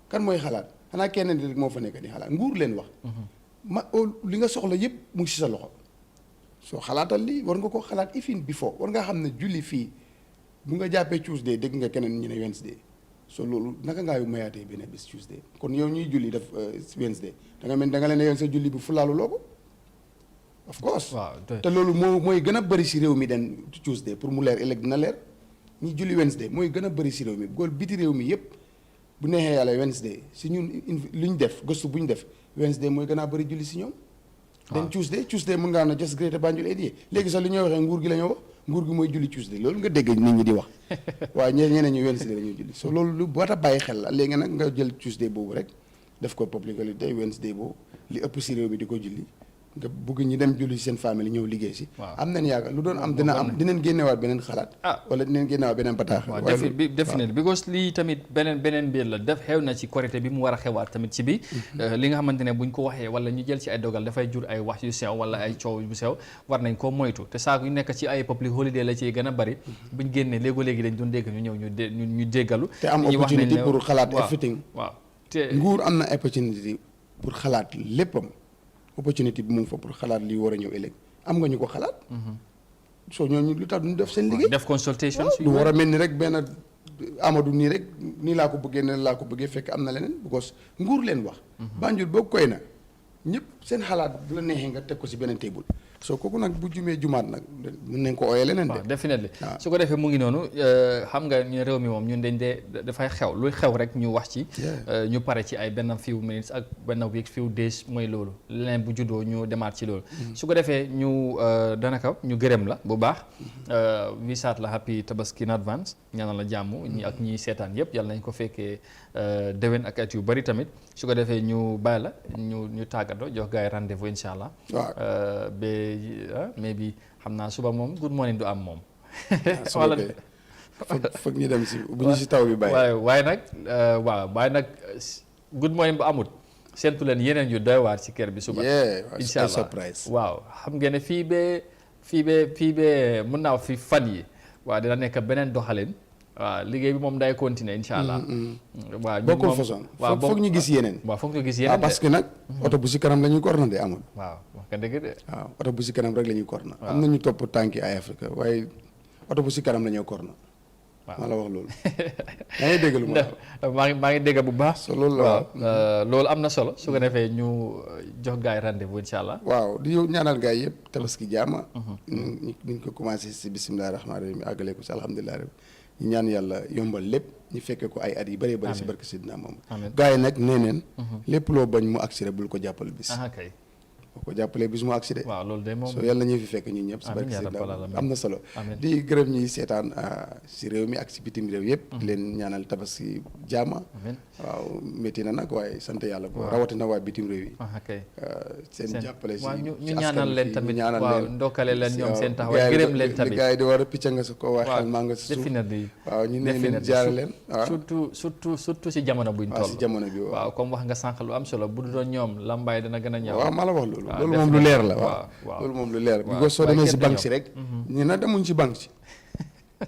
kan mooy xalaat xanaa kenn nit rek moo fa nekk di xalaat nguur leen wax. li nga soxla yëpp mu ngi si sa loxo. soo xalaatal lii war nga ko xalaat ifin before war nga xam ne julli fii bu nga jàppee Tuesday dégg nga keneen ñu ne Wednesday. so loolu naka ngaa yu mayaatee benn bis Tuesday kon yow ñuy julli def Wednesday da nga leen ne yoon sa julli bi fulaalu loo ko. of course te loolu mooy gën a bëri si réew mi den Tuesday pour mu leer ëllëg dina leer ñi julli Wednesday mooy gën a bëri si réew mi góor biti réew mi yëpp bu neexee yàlla Wednesday si ñun lu ñu def gëstu bu ñu def Wednesday mooy gën a bëri julli si ñoom. den Tuesday mën ngaa na just Greater Banjul area léegi sax li ñuy waxee nguur gi la ñoo wax nguur gi mooy julli Tuesday loolu nga dégg nit ñi di wax waaye ñeneen ñu Wednesday la ñuy julli so loolu lu war a bàyyi xel la léegi nag nga jël Tuesday boobu rek def ko public holiday Wednesday boobu li ëpp si réew mi di ko julli nga bëgg ñi dem julli seen famille ñëw liggéey si. am nañ yaakaar lu doon am dinañ génnewaat beneen xalaat. wala dinañ génnewaat beneen bataaxal. waaw definitely because lii tamit beneen mbir la def xew na ci korité bi mu war a xewaat tamit ci bi li nga xamante ne buñ ko waxee wala ñu jël ci ay dogal dafay jur ay wax yu sew wala ay coow yu sew war nañ koo moytu te saa yu nekk ci ay public holiday la ciy gën a bari buñ génnee léegi dañ doon dégg ñu ñëw ñu déggalu. te am opportunité pour xalaat everything. waaw te nguur am na opportunité pour xalaat léppam. opportunité bi mu ngi fa pour xalaat li war a ñëw ëllëg am nga ñu ko xalaat. soo ñooñu lu tax duñu def seen liggéey. def consultation du war a mel ni rek benn Amadou nii rek nii laa ko bëggee ne laa ko bëggee fekk am na leneen because nguur leen wax. Banjul boo koy na ñëpp seen xalaat bu la neexee nga teg ko si beneen table. soo kooku nag bu jumee jumaat nag mën nañ ko ooyee leneen de. waaw definitely su ko defee mu ngi noonu xam nga ñu réew mi moom ñun dañ dee dafay xew luy xew rek ñu wax ci. ñu pare ci ay benn few minutes ak benn week few days mooy loolu leneen bu juddoo ñu demaat ci loolu. su ko defee ñu danaka ñu gërëm la bu baax. wisaat la happy tabaski in advance ñaanal la jàmm ñi ak ñi seetaan yëpp yàlla nañ ko fekkee déwén ak at yu bari tamit su ko defee ñu bàyyi la ñu tàggatoo jox gars yi rendez-vous incha allah. maybe xam naa suba moom good morning du am moom. wala foog ñu dem si bu ñu si taw bi bàyyi. waaye nag good morning bu amut seentu leen yeneen yu doy waar ci kër bi suba. incha allah surprise. waaw xam ngeen ne fii bee mën naa fi fan yi waaw dina nekk beneen doxalin. waaw liggéey bi moom day continuer incha allah. waaw bokkul façon foog ñu gis yeneen. waaw foog ñu gis yeneen parce que nag. oto bu si kanam la ñuy korna de amul. waaw wax nga dëgg de. waaw oto bu si kanam rek la ñuy korna. am na ñu topp tànki ay Afrique waaye oto bu si kanam la ñuy korna. waaw maa la wax loolu. yaa ngi dégg lu ma maa ngi dégg bu baax. so loolu la waaw loolu am na solo su ko defee ñu jox gars yi rendez-vous incha allah. waaw di ñaanal gars yi yëpp tabaski jaama. ñu ko commencé si bisimilah rahmaani rahiim àggale ko si alhamdulilah rabbi ñu ñaan yàlla yombal lépp ñu fekkee ko ay at yi bëree bëri si barke Sidina moom gars yi nag nee neen lépp loo bañ mu agsi rek bul ko jàppal bis kay boo ko jàppalee bis mu agsi de waaw loolu de moom so yàlla ñuy fi fekk ñun ñëpp si barke Sidina am na solo di gërëm ñuy seetaan si réew mi ak si bitim réew yëpp di leen ñaanal tabaski jaama waaw métti na nag waaye sant yàlla bo rawatina waa bitim réew yi seen jàppale si ñu ñaanal leen tamit waaw ndokkale leen ñoom seen taxawaay gërëm leen tamit gars yi di war a picca nga sa ko waaye xel maa nga si suuf waaw ñu ne leen jaare leen waaw surtout si jamono buñ toll si jamono bi waaw comme wax nga sànq lu am solo bu du doon ñoom lambaay dana gën a ñaaw waaw maa la wax loolu loolu moom lu leer la waaw loolu moom lu leer bi ko soo demee si banque si rek ñu na demuñ si banque si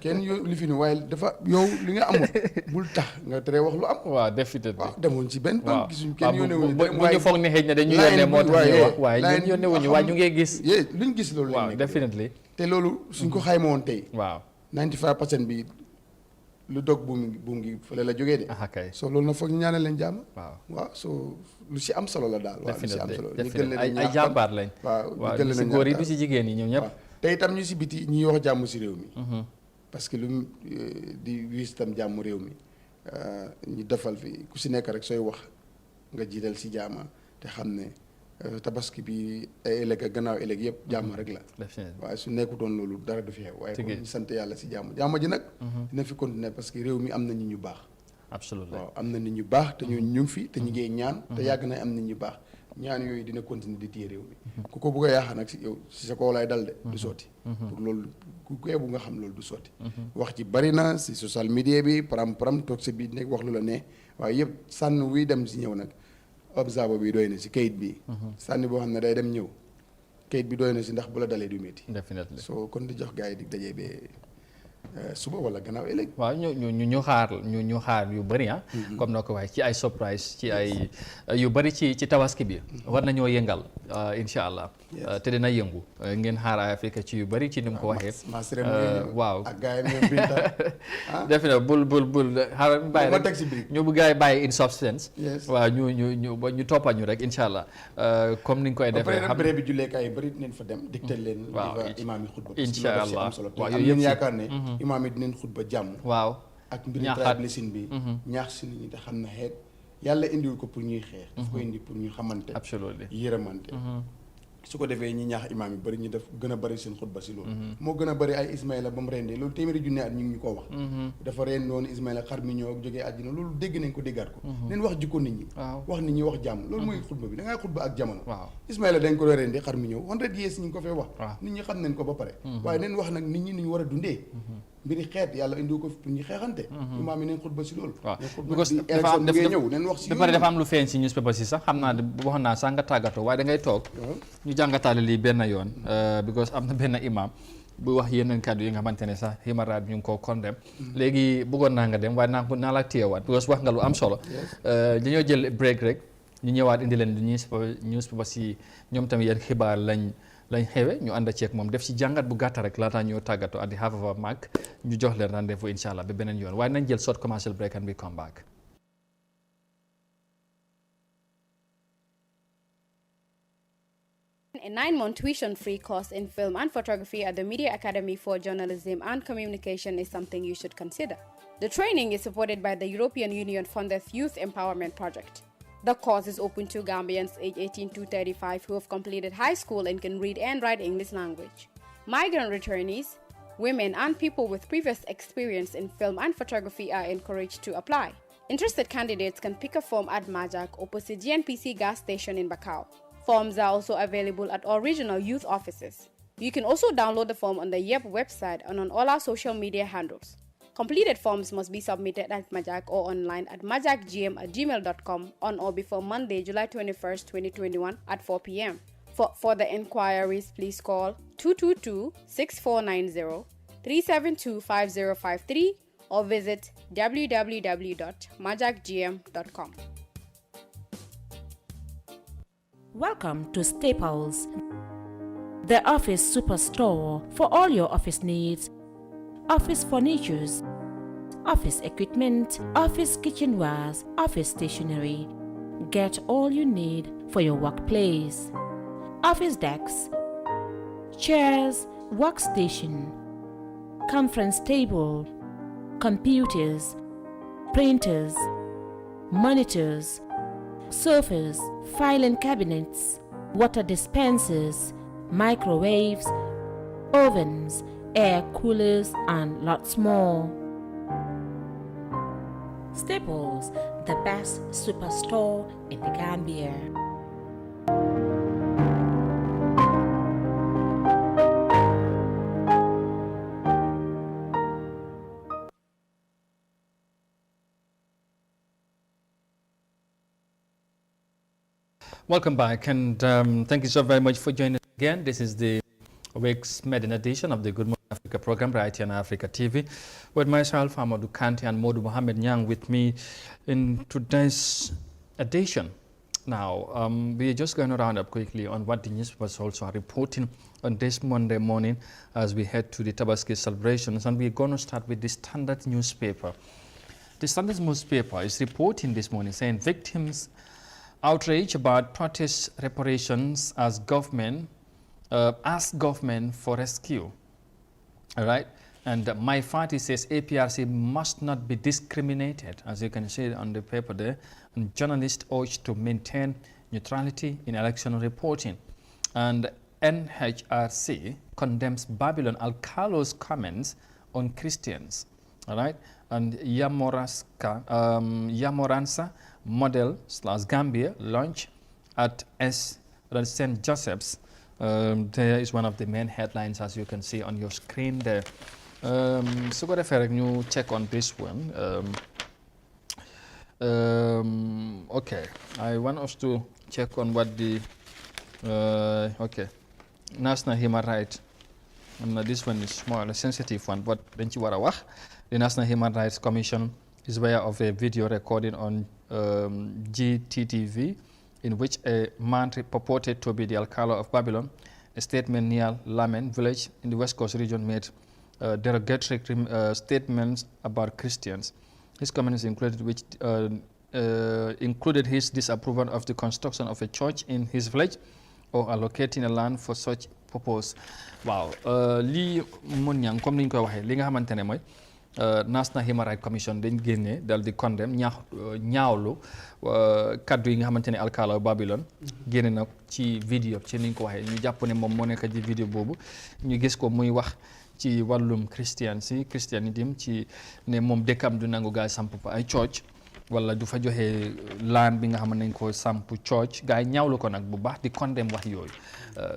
kenn yo li fi ni waaye dafa yow li nga amul bul tax nga tere wax lu am waaw definitely waaw demuñ si benn banque gisuñ kenn yónnee wuñu bu ñu foog ne xëy na dañu yónnee moo tax ñuy wax waaye ñun yónnee wuñu waaye ñu ngi gis luñ gis loolu waaw definitely te loolu suñ ko xayma woon tey waaw 95% bi lu dog buum ngi fële la jógee de so loolu na foog ñu ñaanal leen jàmm waaw so lu si am solo la daal waaw lu si am solo ñu gën leen ay jàmbaar lañ waaw ñu gën leen si góor yi du si jigéen yi ñoom ñëpp te itam ñu si biti ñuy wax jàmm si réew mi parce que lu di wiis itam jàmm réew mi ñu defal fi ku si nekk rek sooy wax nga jiital si jaama te xam ne tabaski bi ay ëllëg ak gannaaw ëllëg yëpp jàmm rek la waaye su nekkutoon loolu dara du fi xew waaye kon ñu sant yàlla si jàmm jàmm ji nag dina fi continuer parce que réew mi am na nit ñu baax waaw am na nit ñu baax te ñu ngi fi te ñu ngi ñaan te yàgg na am nit ñu baax ñaan yooyu dina continuer di téye réew mi ku ko bëgg a yaaxa nag si yow si sa kaw lay dal de du sotti pour loolu ku bu nga xam loolu du sotti wax ci bari na si social media bi param toog si bi nekk wax lu la ne waaye yëpp sànn wuy dem si ñëw nag observe bi doy na si kayit bi sànni boo xam ne day dem ñëw kayit bi doy na si ndax bu la dalee du métti soo kon di jox gars yi di dajee bee suba wala gannaaw ëllëg waaw ñu xaar yu bëri comme noo ko waxee ci ay surprise ci ay yu bëri ci tabaski bi war nañoo yëngal incha allah te dina yëngu ngeen xaar ay Afrique ci yu bëri ci ni mu ko waxee waaw ak gars yi Binta defe na bul xaaral bàyyi rek ñu bu gars yi bàyyi in substance waaw ñu toppal ñu rek incha allah comme ni nga koy defee xam ne bi julleekaay yi bëri dinañ fa dem digtal leen imaam yi xutba incha allah waaw yooyu yëpp yaakaar ne imaam yi dinañ xutba jàmm waaw ak mbiri tribalisme bi ñaax si nit ñi te xam ne xeet yàlla indiwul ko pour ñuy xeex daf ko indi pour ñu xamante yërëmante su ko defee ñi ñaax imaam yi bëri ñu def gën a bëri seen xutba si loolu moo gën a bëri ay Ismaïla ba mu rendee loolu téeméeri junne at ñu ngi ñu koo wax dafa reen noonu Ismaïla xar mi ñëw ak jógee àddina loolu dégg nañ ko déggaat ko neen wax jikko nit ñi wax nit ñi wax jàmm loolu mooy xutba bi da ngay xutba ak jamono Ismaïla dañ ko doon rendee xar mi ñëw 100 years ñu ngi ko fee wax nit ñi xam nañ ko ba pare waaye neen wax nag nit ñi ni ñu war a dundee mbiri xeet yàlla indiw ko pour ñu xeexante imaam yi neen xutba si loolu ba pare dafa am lu feeñ si newspaper si sax xam naa waxoon naa sax nga tàggatoo waaye da ngay toog ñu jàngataale lii benn yoon because am na benn imam bu wax yeneen kàddu yi nga xamante ne sax human rights ñu ngi ko condemn léegi bëggoon naa nga dem waaye naa la téyewaat because wax nga lu am solo dañoo jël break rek ñu ñëwaat indi leen newspaper si ñoom tamit yan xibaar lañ xewe ñu ànd ceeg moom def ci jàngat bu gàtta rek laataa ñoo tàggatoo at the half of a mark ñu jox leen rendez-vous incha allah ba beneen yoon waaye nañ jël short commercial break and we come back. A 9-month tuition-free course in film and photography at the Media Academy for Journalism and Communication is something you should consider. The training is supported by the European Union-funded Youth Empowerment Project. The course is open to Gambians aged 18 to 35 who have completed high school and can read and write English language. Migrant returnees, women, and people with previous experience in film and photography are encouraged to apply. Interested candidates can pick a form at Majak opposite GNPC gas station in Bakau. Forms are also available at all regional youth offices. You can also download the form on the YEP website and on all our social media handles. Completed forms must be submitted at Majak or online at majakgm@gmail.com on or before Monday, July 21st, 2021 at 4 p.m. For further inquiries, please call 222-6490, 372-5053 or visit www.majakgm.com. Welcome to Staples, the office superstore for all your office needs, office furnitures, office equipment, office kitchenwares, office stationery. Get all you need for your workplace. Office desks, chairs, workstation, conference table, computers, printers, monitors, sofas, filing cabinets, water dispensers, microwaves, ovens, air coolers, and lots more. Staples, the best superstore in the Gambia. Welcome back, and thank you so very much for joining us again. This is the week's maiden edition of the Good Morning Africa program right here on Africa TV with myself, Amadou Kanti, and Modu Mohamed Nyang with me in today's edition. Now, we are just going to round up quickly on what the newspapers also are reporting on this Monday morning as we head to the Tabaski celebrations, and we're going to start with the Standard newspaper. The Standard newspaper is reporting this morning saying victims outrage about protest reparations as government ask government for rescue. All right, and My Party says APRC must not be discriminated, as you can see on the paper there. And journalists urged to maintain neutrality in election reporting. And NHRC condemns Babylon Alcalo's comments on Christians. All right, and Yamoransa model / Gambia launch at St. Joseph's. There is one of the main headlines, as you can see on your screen there. So go ahead and check on this one. Okay, I want us to check on what the National Human Rights. This one is more a sensitive one, but the National Human Rights Commission is aware of a video recording on GTTV in which a man purported to be the Alcalo of Babylon, a statement near Lamen village in the West Coast region, made derogatory statements about Christians. His comments included his disapproval of the construction of a church in his village or allocating a land for such purpose. Wow, lii mun ñang comme niñ koy waxee li nga xamante ne mooy National Human Rights Commission dañ génne dal di condemn ñaawlu kaddu yi nga xamante ne Alcalo Babylon génne na ci vidéo ci niñ ko waxee ñu jàpp ne moom moo nekk ci vidéo boobu ñu gis ko muy wax ci wàllum christianism ci ne moom dëkkam du nangu gaay samp fa ay church wala du fa joxe land bi nga xam ne nañ ko samp church gaay ñaawlu ko nag bu baax di condemn wax yooyu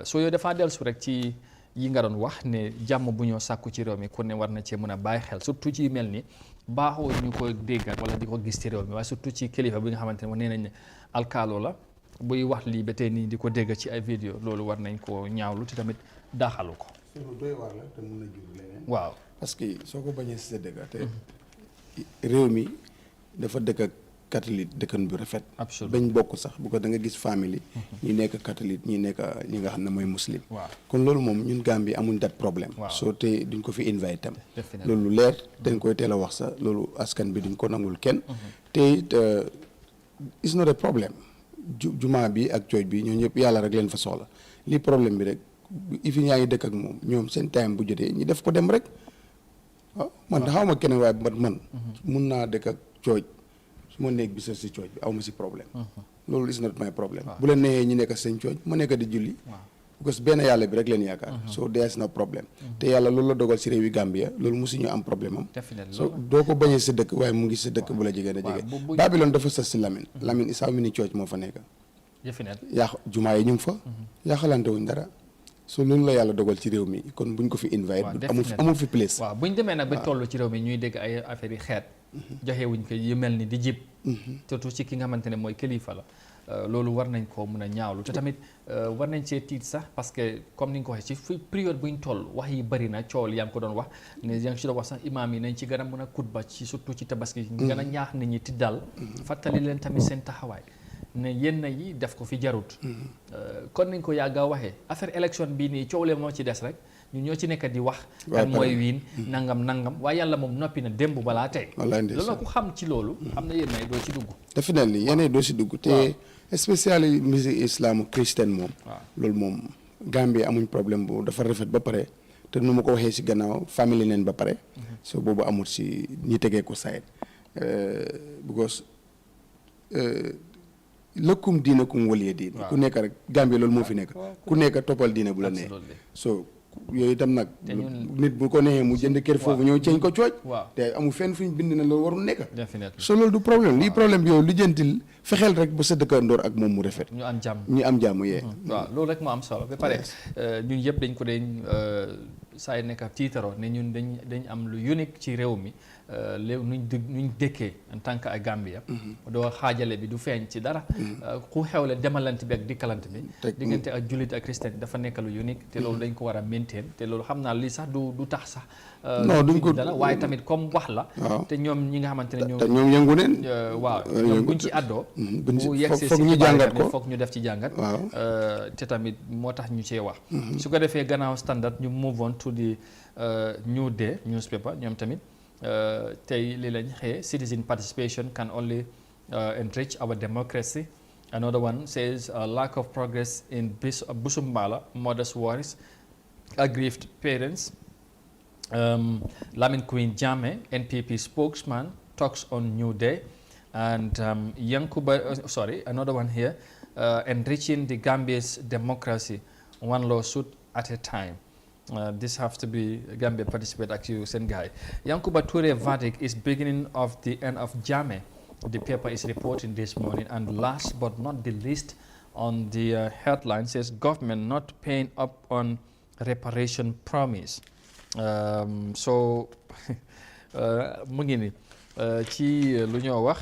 soo yooyu dafa dellusi rek ci yi nga doon wax ne jàmm bu ñoo sàkku ci réew mi ku ne war na cee mën a bàyyi xel surtout ci mel ni baaxoo ñu ko déggat wala di ko gis ci réew mi waaye surtout ci kilifa bi nga xamante ne nee nañ ne Alcalo la buy wax lii ba tey nii di ko dégg ci ay vidéo loolu war nañ ko ñaawlu te tamit daaxalu ko. lu doy waar la te mën na jur leneen. waaw parce que soo ko bañee si sa dëkk te réew mi dafa dëkk ak catholique dëkkan bu rafet. absolument bañ bokk sax bu ko da nga gis famille. ñi nekk catholique ñi nekk ñi nga xam ne mooy muslim. kon loolu moom ñun Gambie amuñ dat problème. soo te duñ ko fi invite tam. loolu leer dañ koy teel a wax sax loolu askan bi duñ ko nangul kenn. te is not a problème jumaa bi ak cooj bi ñoo ñëpp yàlla rek leen fa soxla lii problème bi rek ifi ñaa ngi dëkk ak moom ñoom seen time bu jotee ñi def ko dem rek waaw man xaw ma keneen waaye man mun naa dëkk ak cooj su ma nekk bi sa si cooj bi aw ma si problème loolu is not my problème bu leen neexee ñi nekk seen cooj ma nekk di julli parce que benn yàlla bi rek leen yaakaar so there's no problème te yàlla loolu la dogal si réewi Gambia loolu musuñu am problème am so doo ko bañee sa dëkk waaye mu ngi sa dëkk bu la jegee da jege Babylon dafa sës si Lamin is how many church moo fa nekk jumaa yi ñu ngi fa yaaxalante wuñ dara so loolu la yàlla dogal ci réew mi kon buñ ko fi invite amul fi place waaw buñ demee nag ba toll ci réew mi ñuy dégg ay affaire yi xeet joxe wuñ ko yu mel ni di jib surtout ci ki nga xamante ne mooy kilifa la loolu war nañ ko mën a ñaawlu te tamit war nañ see tiit sax parce que comme ni nga ko waxee ci période buñ toll wax yi bëri na cool yaa ngi ko doon wax ne yaa ngi ci doon wax sax imaam yi nañ ci gën a mën a kutba ci surtout ci tabaski gën a ñaax nit ñi tiddal fàttali leen tamit seen taxawaay ne yenn yi def ko fi jarut kon nañ ko yàgga waxee affaire élection bii nii coow lee moo ci des rek ñun ñoo ci nekk di wax kan mooy wiin nangam waaye yàlla moom noppi na démb balaa tey loolu la ku xam ci loolu xam na yenn yi doo ci dugg definitely yenn yi doo ci dugg te spécially musique islamo christienne moom loolu moom Gambie amuñ problème boobu dafa rafet ba pare te nu ma ko waxee ci gannaaw famille neen ba pare so boobu amul ci ñi tegee ko sayet because lëkkum diina kum waliya diina ku nekk rek Gambie loolu moo fi nekk ku nekk toppal diina bu la nee so yooyu itam nag nit bu ko neexee mu jënd kër foofu ñëw ceeñ ko cooj te amul fenn fu ñu bind na loolu warul nekk so loolu du problème lii problème bi yow lijjantil fexeel rek ba sa dëkkandoor ak moom mu rafet ñu am jàmm yee waaw loolu rek moo am solo ba pare ñun yëpp dañ ko deñ saa yu nekk tiitaroo ne ñun dañ am lu unique ci réew mi léew nuñ dëkkee en tant que ay Gambia doo xaajale bi du feeñ ci dara ku xewle demalante bi ak dikkalante bi diggante ak jullit ak christian dafa nekk lu unique te loolu dañ ko war a maintain te loolu xam naa lii sax du tax sax non duñ ko dara waaye tamit comme wax la te ñoom ñi nga xamante ne te ñoom yëngu neen waaw ñoom buñ ci àddoo bu yegsee foog ñu jàngat ko foog ñu def ci jàngat te tamit moo tax ñu cee wax su ko defee gannaaw standard ñu move on to the New Day newspaper ñoom tamit tey li lañ xëyee citizen participation can only enrich our democracy. Another one says lack of progress in Busumbala, mothers' worries, aggrieved parents. Lamin Queen Jame, NPP spokesman, talks on New Day. And Yankuba, another one here, enriching the Gambia's democracy, one lawsuit at a time. This has to be Gambia participate actually send guy. Yankuba Toure verdict is beginning of the end of Jame. The paper is reporting this morning. And last but not the least on the headline says government not paying up on reparation promise. So mu ngi ni ci lu ñoo wax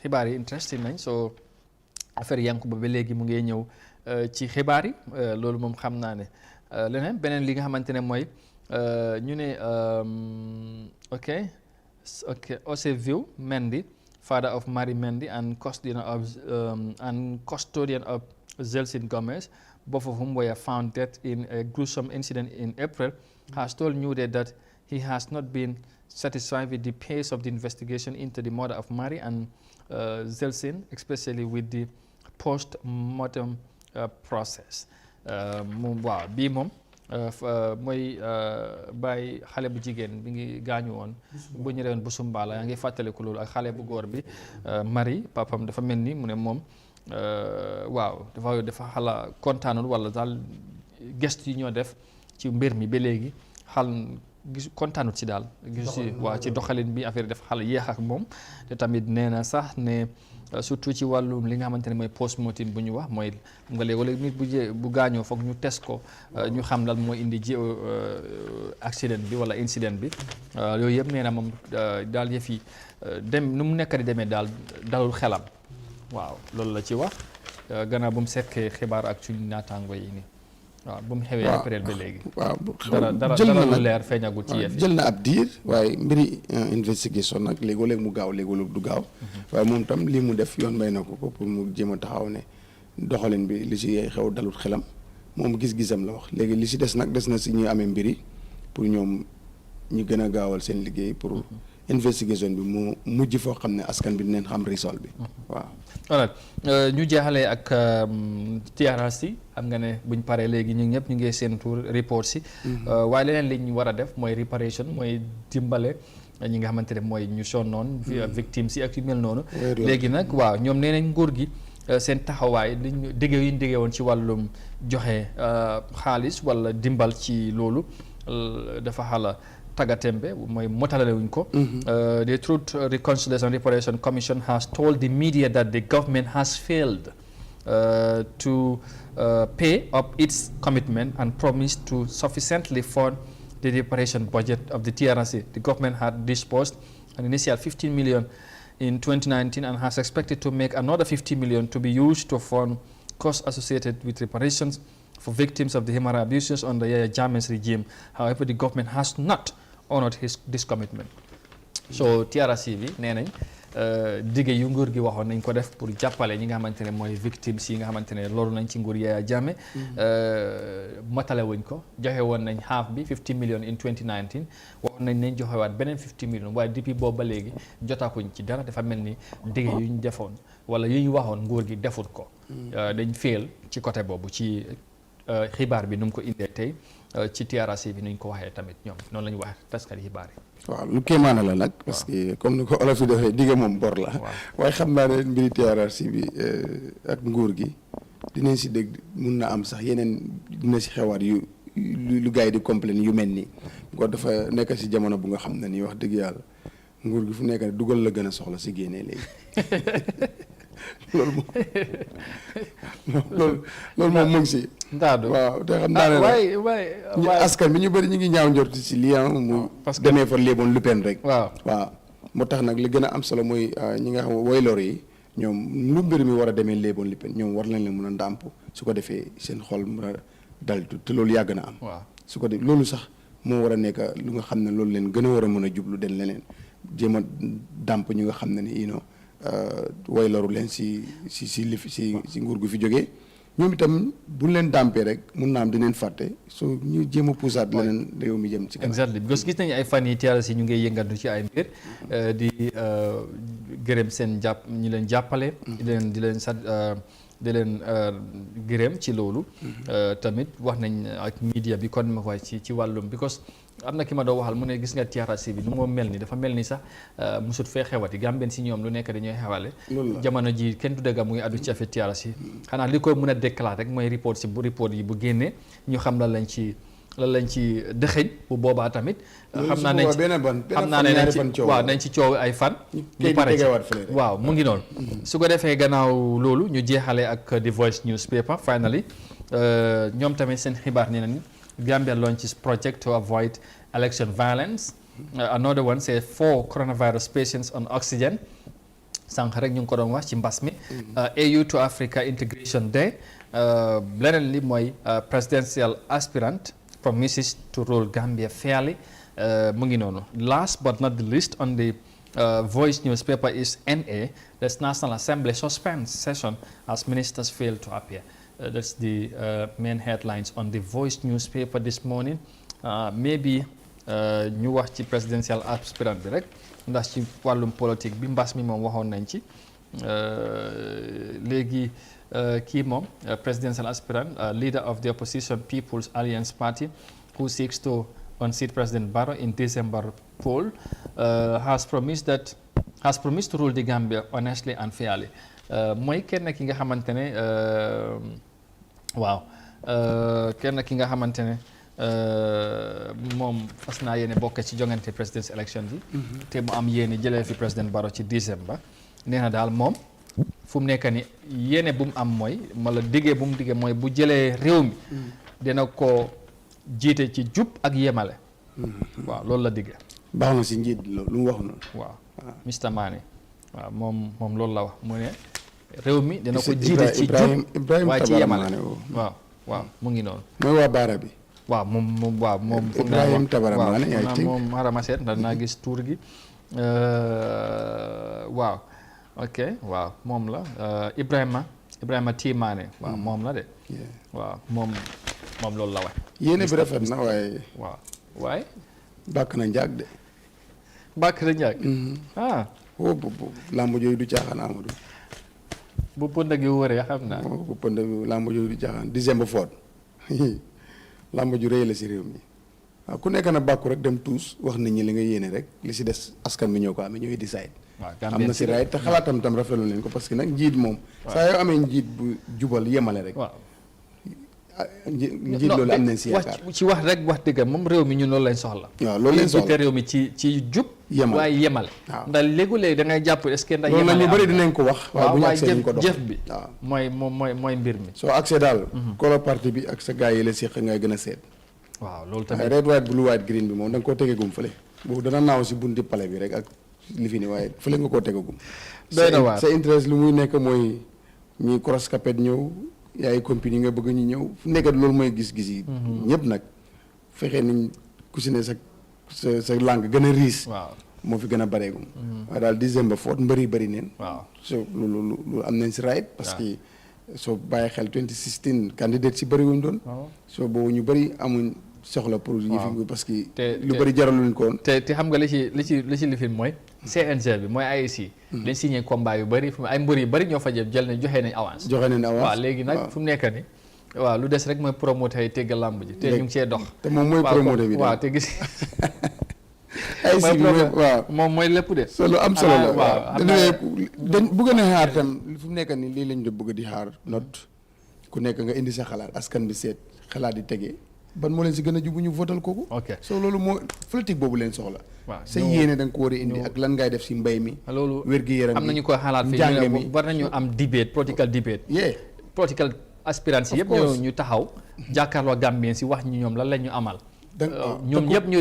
xibaar yi interesting nañ so affaire Yankuba ba léegi mu ngi ñëw ci xibaar yi loolu moom xam naa ne leneen beneen li nga xamante ne mooy ñu ne Oseville Mendy, father of Mary Mendy and custodian of Zelsin Gomez, both of whom were found dead in a gruesome incident in April, has told New Day that he has not been satisfied with the pace of the investigation into the murder of Mary and Zelsin, especially with the post-mortem process. Waaw bii moom mooy bàyyi xale bu jigéen bi ngi gaañu woon bu ñu rewoon bu Sumbala yaa ngi fàttaliku loolu ak xale bu góor bi Marie papam dafa mel ni mu ne moom waaw dafa xala kontaanul wala daal geste yi ñoo def ci mbir mi ba léegi gis kontaanut ci daal gis ci waaw ci doxalin bi affaire dafa xala yéex ak moom te tamit nee na sax ne surtout ci wàllum li nga xamante ne mooy post-mortem bu ñu wax mooy nga léegi nit bu gaañoo foog ñu test ko ñu xam lan mooy indi accident bi wala incident bi yooyu yëpp nee na moom daal yëf yi nu mu nekk di demee daal dalul xelam waaw loolu la ci wax gannaaw bu mu sekkee xibaar ak suñu naataango yi nii waaw bu mu xewee après ba léegi waaw dara lu leer feeñagul ci yëf yi jël na ab diir waaye mbiri investigation nag léegoo-léeg mu gaaw léegoo-léeg du gaaw waaye moom tam lii mu def yoon may na ko pour mu jéem a taxaw ne doxalin bi li si xew dalut xelam moom gis-gisam la wax léegi li si des nag des na si ñuy amee mbiri pour ñoom ñu gën a gaawal seen liggéey pour investigation bi mu mujj foo xam ne askan bi dinañ xam result bi waaw voilà ñu jeexalee ak TRRC xam nga ne buñ paree léegi ñu ñëpp ñu ngi seen tour report si waaye leneen li ñu war a def mooy réparation mooy dimbale ñi nga xamante ne mooy ñu sonnoon victimes yi ak yu mel noonu léegi nag waaw ñoom nee nañ nguur gi seen taxawaay liñ déggee yu ñu déggee woon ci wàllum joxe xaalis wala dimbal ci loolu dafa xala tagatembe mooy motalale wuñ ko the Truth Reconciliation and Reparation Commission has told the media that the government has failed to pay up its commitment and promised to sufficiently fund the reparation budget of the TRRC. The government had disbursed an initial 15 million in 2019 and has expected to make another 50 million to be used to fund costs associated with reparations for victims of the human rights abuses under Yahya Jammeh's regime. However, the government has not honored this commitment. So TRRC bi nee nañ dige yu nguur gi waxoon nañ ko def pour jàppale ñi nga xamante ne mooy victimes yi nga xamante ne loru nañ ci nguur Yahya Jammeh matale wuñ ko joxe woon nañ half bi 50 million in 2019 waxoon nañ joxewaat beneen 50 million waaye depuis boobu ba léegi jotaakuñ ci dara dafa mel ni dige yu ñu defoon wala yu ñu waxoon nguur gi defut ko dañ fail ci côté boobu ci xibaar bi nu mu ko indee tey ci TRRC bi nuñ ko waxee tamit ñoom noonu la ñu wax taskari xibaar yi waaw lu kéemaana la nag parce que comme ni ko olof yi defee digge moom bor la waaye xam naa ne mbiri TRRC bi ak nguur gi dinañ si dégg mun na am sax yeneen dina si xewaat lu gars yi di complain yu mel nii ko dafa nekk si jamono bu nga xam ne nii wax dëgg yàlla nguur gi fu nekk dugal la gën a soxla si génnee léegi loolu moom mu ngi si. ndaadu waaw te xam naa ne waay askan bi ñu bëri ñu ngi ñaaw njort si lii mu parce que demee fa léeboon lu pen rek. waaw moo tax nag li gën a am solo mooy ñi nga xam woylor yi ñoom lu mbir mi war a demee léeboon lu pen ñoom war nañ leen mën a ndàmp su ko defee seen xol mën a dal te loolu yàgg na am. waaw su ko defee loolu sax moo war a nekk lu nga xam ne loolu leen gën a war a mën a jublu den leneen jéem a dàmp ñu nga xam ne ni way loru leen si nguur gu fi jógee ñoom itam buñ leen dàmpee rek mun naa am dinañ fàtte so ñu jéem a puusaat leneen réew mi jëm ci kanam. exactly because gis nañu ay fan yi teel si ñu ngi yëngatu ci ay mbir di gërëm seen ñi leen jàppale. di leen gërëm ci loolu. tamit wax nañ ak media bi kon ma koy ci wàllum because am na ki ma doo waxal mu ne gis nga TRRC bi nu moo mel ni dafa mel ni sax musut fee xewati Gambien si ñoom lu nekk dañuy xewale jamono ji kenn du dëgga muy addu ci affaire TRRC xanaa li koy mën a déclarer rek mooy report yi bu génnee ñu xam lan lañ ci dëxëñ bu boobaa tamit xam naa nañ ci coow ay fan ñu pare ci waaw mu ngi noonu su ko defee gannaaw loolu ñu jeexale ak The Voice newspaper finally ñoom tamit seen xibaar ni nañ Gambia launches project to avoid election violence. Another one says 4 coronavirus patients on oxygen. Sànq rek ñu ngi ko doon wax ci mbas mi. AU to Africa Integration Day. Leneen li mooy presidential aspirant promises to rule Gambia fairly. Mu ngi noonu. Last but not the least on the Voice newspaper is NA. The National Assembly suspends session as ministers fail to appear. That's the main headlines on the Voice newspaper this morning. Maybe ñu wax ci presidential aspirant bi rek ndax ci wàllum politique bi mbas mi moom waxoon nañ ci léegi kii moom presidential aspirant leader of the opposition People's Alliance Party who seeks to unseat President Barrow in December poll has promised to rule the Gambia honestly and fairly. Mooy kenn ki nga xamante ne kenn ki nga xamante ne moom fas naa yéene bokk ci jongante presidential election bi te mu am yéene jëlee fi président Barrow ci décembre nee na daal moom fu mu nekk ni yéene bu mu am mooy wala diggee bu mu diggee mooy bu jëlee réew mi dina ko jiite ci jub ak yemale waaw loolu la diggee baax na si njiit lu mu wax noonu waaw Mr Mane waaw moom loolu la wax mu ne réew mi dina ko jiite ci jub waaye ci yemale waaw mu ngi noonu mooy waa baara bi waaw moom Ibrahim Tabara Mane moom xarama seet ndax naa gis tuur gi waaw ok waaw moom la Ibrahima T Mane waaw moom la de waaw moom loolu la wax yéene bi rafet na waaye waaye bàkk na njaag de bàkk na njaag lamb jooyu du caaxaan Amadou bu pënd gi wëree xam naa bu pënd gi lamb jooyu du caaxaan December foot lamb ju rëy la si réew mi waaw ku nekk na bàkku rek dem tuus wax nit ñi li nga yéene rek li si des askan bi ñoo ko amee ñooy decide am na si raay te xalaatam tam rafetlu leen ko parce que nag njiit moom saa yoo amee njiit bu jubal yemale rek njiit loolu am nañ si yaakaar ci wax rek wax dëgg moom réew mi ñun loolu lañ soxla waaw loolu lañ soxla réew mi ci jub waaye yemale ndax léegi-léegi da ngay jàpp est-ce que ndax loolu nag ñu bëri dinañ ko wax waaye bu ñu accès ñu ko dox jëf bi waaw mooy mbir mi soo accès daal kolo parti bi ak sa gars yi la séq ngay gën a seet waaw loolu tamit red white blue white green bi moom da nga koo tegegum fële boobu dana naaw si bunti pale bi rek ak li fi ni waaye fële nga koo tegegum sa interest lu muy nekk mooy ñi cross capet ñëw yaay compagnie nga bëgg ñu ñëw fu nekk loolu mooy gis-gis yi ñëpp nag fexee niñ ku si ne sa langue gën a riis moo fi gën a bareegum waaye daal December foot mbëri bëri neen so loolu am nañ si right parce que soo bàyyi xel 2016 candidate si bëri wuñ doon soo boobu ñu bëri amuñ soxla pour yi fi parce que lu bëri jaraluñ ko woon te xam nga li ci lifin mooy CNG bi mooy AIC dañ signé combat yu bëri ay mbër yu bëri ñoo fa jël ne joxe nañ avance waaw léegi nag fu mu nekk ni waaw lu des rek mooy promoteur yi teggal làmb ji te ñu ngi see dox te moom mooy promoteur bi waaw te gis AIC bi waaw moom mooy lépp de so lu am solo la waaw dañ bëgg na xaar tam fu mu nekk ni lii lañ do bëgg di xaar not ku nekk nga indi sa xalaat askan bi seet xalaat di tege ban moo leen si gën a jubu ñu votal kooku. ok so loolu moo politique boobu leen soxla. waaw sa yéene da nga ko war a indi ak lan ngay def si mbay mi. loolu wér-gu-yaram am nañu ko xalaat fii njàng mi war nañu am debate political debate. political aspirants yëpp ñu taxaw. jàkkaarloo Gambien si wax ñi ñoom lan la ñu amal. ñoom ñëpp ñu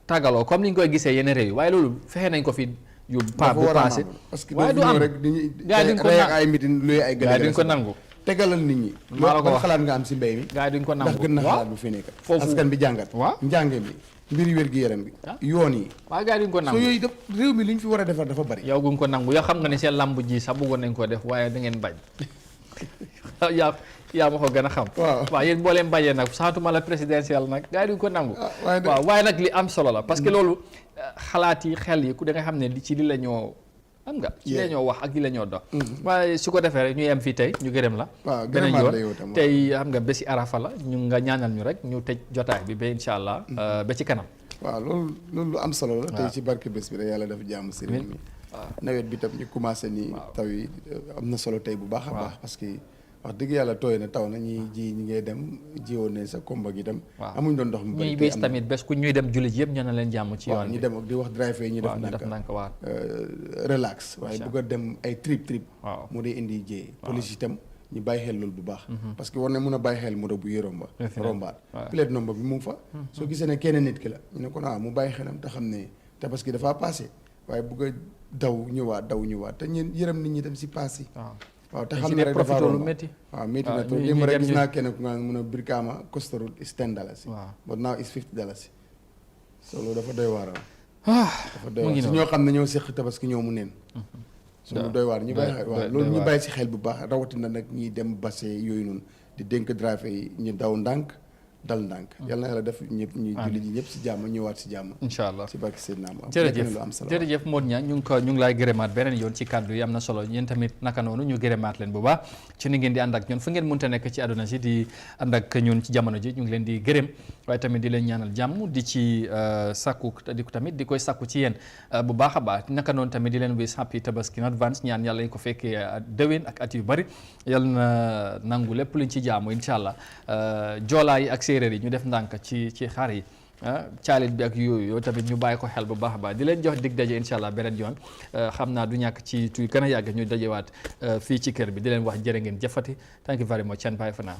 tàggaloo comme ni ñu koy gisee yeneen réew yi waaye loolu fexe nañ ko fi. yu passé parce que waaye du am rek gaa yi duñ ko nangu ay mitin luy ay gaa yi duñ ko nangu tegalal nit ñi maa la ko wax xalaat nga am si mbay mi gaa yi duñ ko nangu ndax gën na xalaat bu fi nekk foofu askan bi jàngat waaw njàng mi mbiri wér-gu-yaram bi yoon yi waaw gaa yi duñ ko nangu so yooyu def réew mi li ñu fi war a defar dafa bari yow guñ ko nangu yow xam nga ne seen lamb ji sax bëggoon nañ ko def waaye da ngeen bañ yaa ma ko gën a xam waaw yéen boo leen bañee nag santuma la présidentielle nag gaa yi duñ ko nangu waaw waaye nag li am solo la parce que loolu xalaat yi xel yi ku da nga xam ne ci li la ñoo xam nga ci la ñoo wax ak li la ñoo dox waaye su ko defee rek ñu yem fii tey ñu gërëm la beneen yoon tey xam nga bési arafa la ñu nga ñaanal ñu rek ñu tëj jotaay bi ba insha allah ba ci kanam waaw loolu lu am solo la tey ci barke bés bi rek yàlla dafa jàmm si réew mi nawet bi tam ñu commencé nii taw yi am na solo tey bu baax a baax parce que wax dëgg yàlla tooy na taw na ñi ngay dem jiwoon ne sa komba gi dem amuñ doon ndox mu bari ñuy bés tamit bés ku ñuy dem jullit yëpp ñoo na leen jàmm ci yoon ñu dem ak di wax drive yi ñu def ndànk waaw relax waaye bëgg a dem ay trip mu dee indi jiyee police itam ñu bàyyi xel loolu bu baax parce que war na mun a bàyyi xel moto bu yee rombaat plate number bi mu ngi fa soo gisee ne kenn nit ki la ñu ne ko mu bàyyi xelam te xam ne te parce que dafa passé waaye bëgg a daw ñëwaat te ñeen yërëm nit ñi dem si pass yi waaw te xam ne rek dafa romb métti na trop démb rek gis naa kenn ku nga mun a Brikama costarul is $10 but now is $50 so loolu dafa doy waar dafa doy waar si ñoo xam ne ñoo seq tabaski ñoo mu neen suñu doy waar ñu bàyyi waaw loolu ñu bàyyi si xel bu baax rawatina nag ñiy dem basse yooyu noonu di dénk driver yi ñu daw ndànk dal ndànk yal na yàlla def ñëpp ñuy julli ji ñëpp si jàmm ñëwaat si jàmm incha allah si barke Seydina am jërëjëf Modou Niang ñu ngi lay gërëmaat beneen yoon ci kàddu yi am na solo yéen tamit naka noonu ñu gërëmaat leen bu baax ci ni ngeen di ànd ak ñun fu ngeen mënta nekk ci àdduna si di ànd ak ñun ci jamono ji ñu ngi leen di gërëm waaye tamit di leen ñaanal jàmm di ci sakku di koy sakku ci yéen bu baax a baax naka noonu tamit di leen wis happy tabaski in advance ñaan yàlla ñu ko fekkee déwén ak at yu bari yàlla na nangu lépp luñ ci jaamu incha allah joolaa yi ak séeréer yi ñu def ndànk ci xar yi caalit bi ak yooyu tamit ñu bàyyi ko xel bu baax a baax di leen jox dig daje incha allah beneen yoon xam naa du ñàkk ci tuy gën a yàgg ñu dajewaat fii ci kër bi di leen wax jërë ngeen jëfati thank you very much and bye for now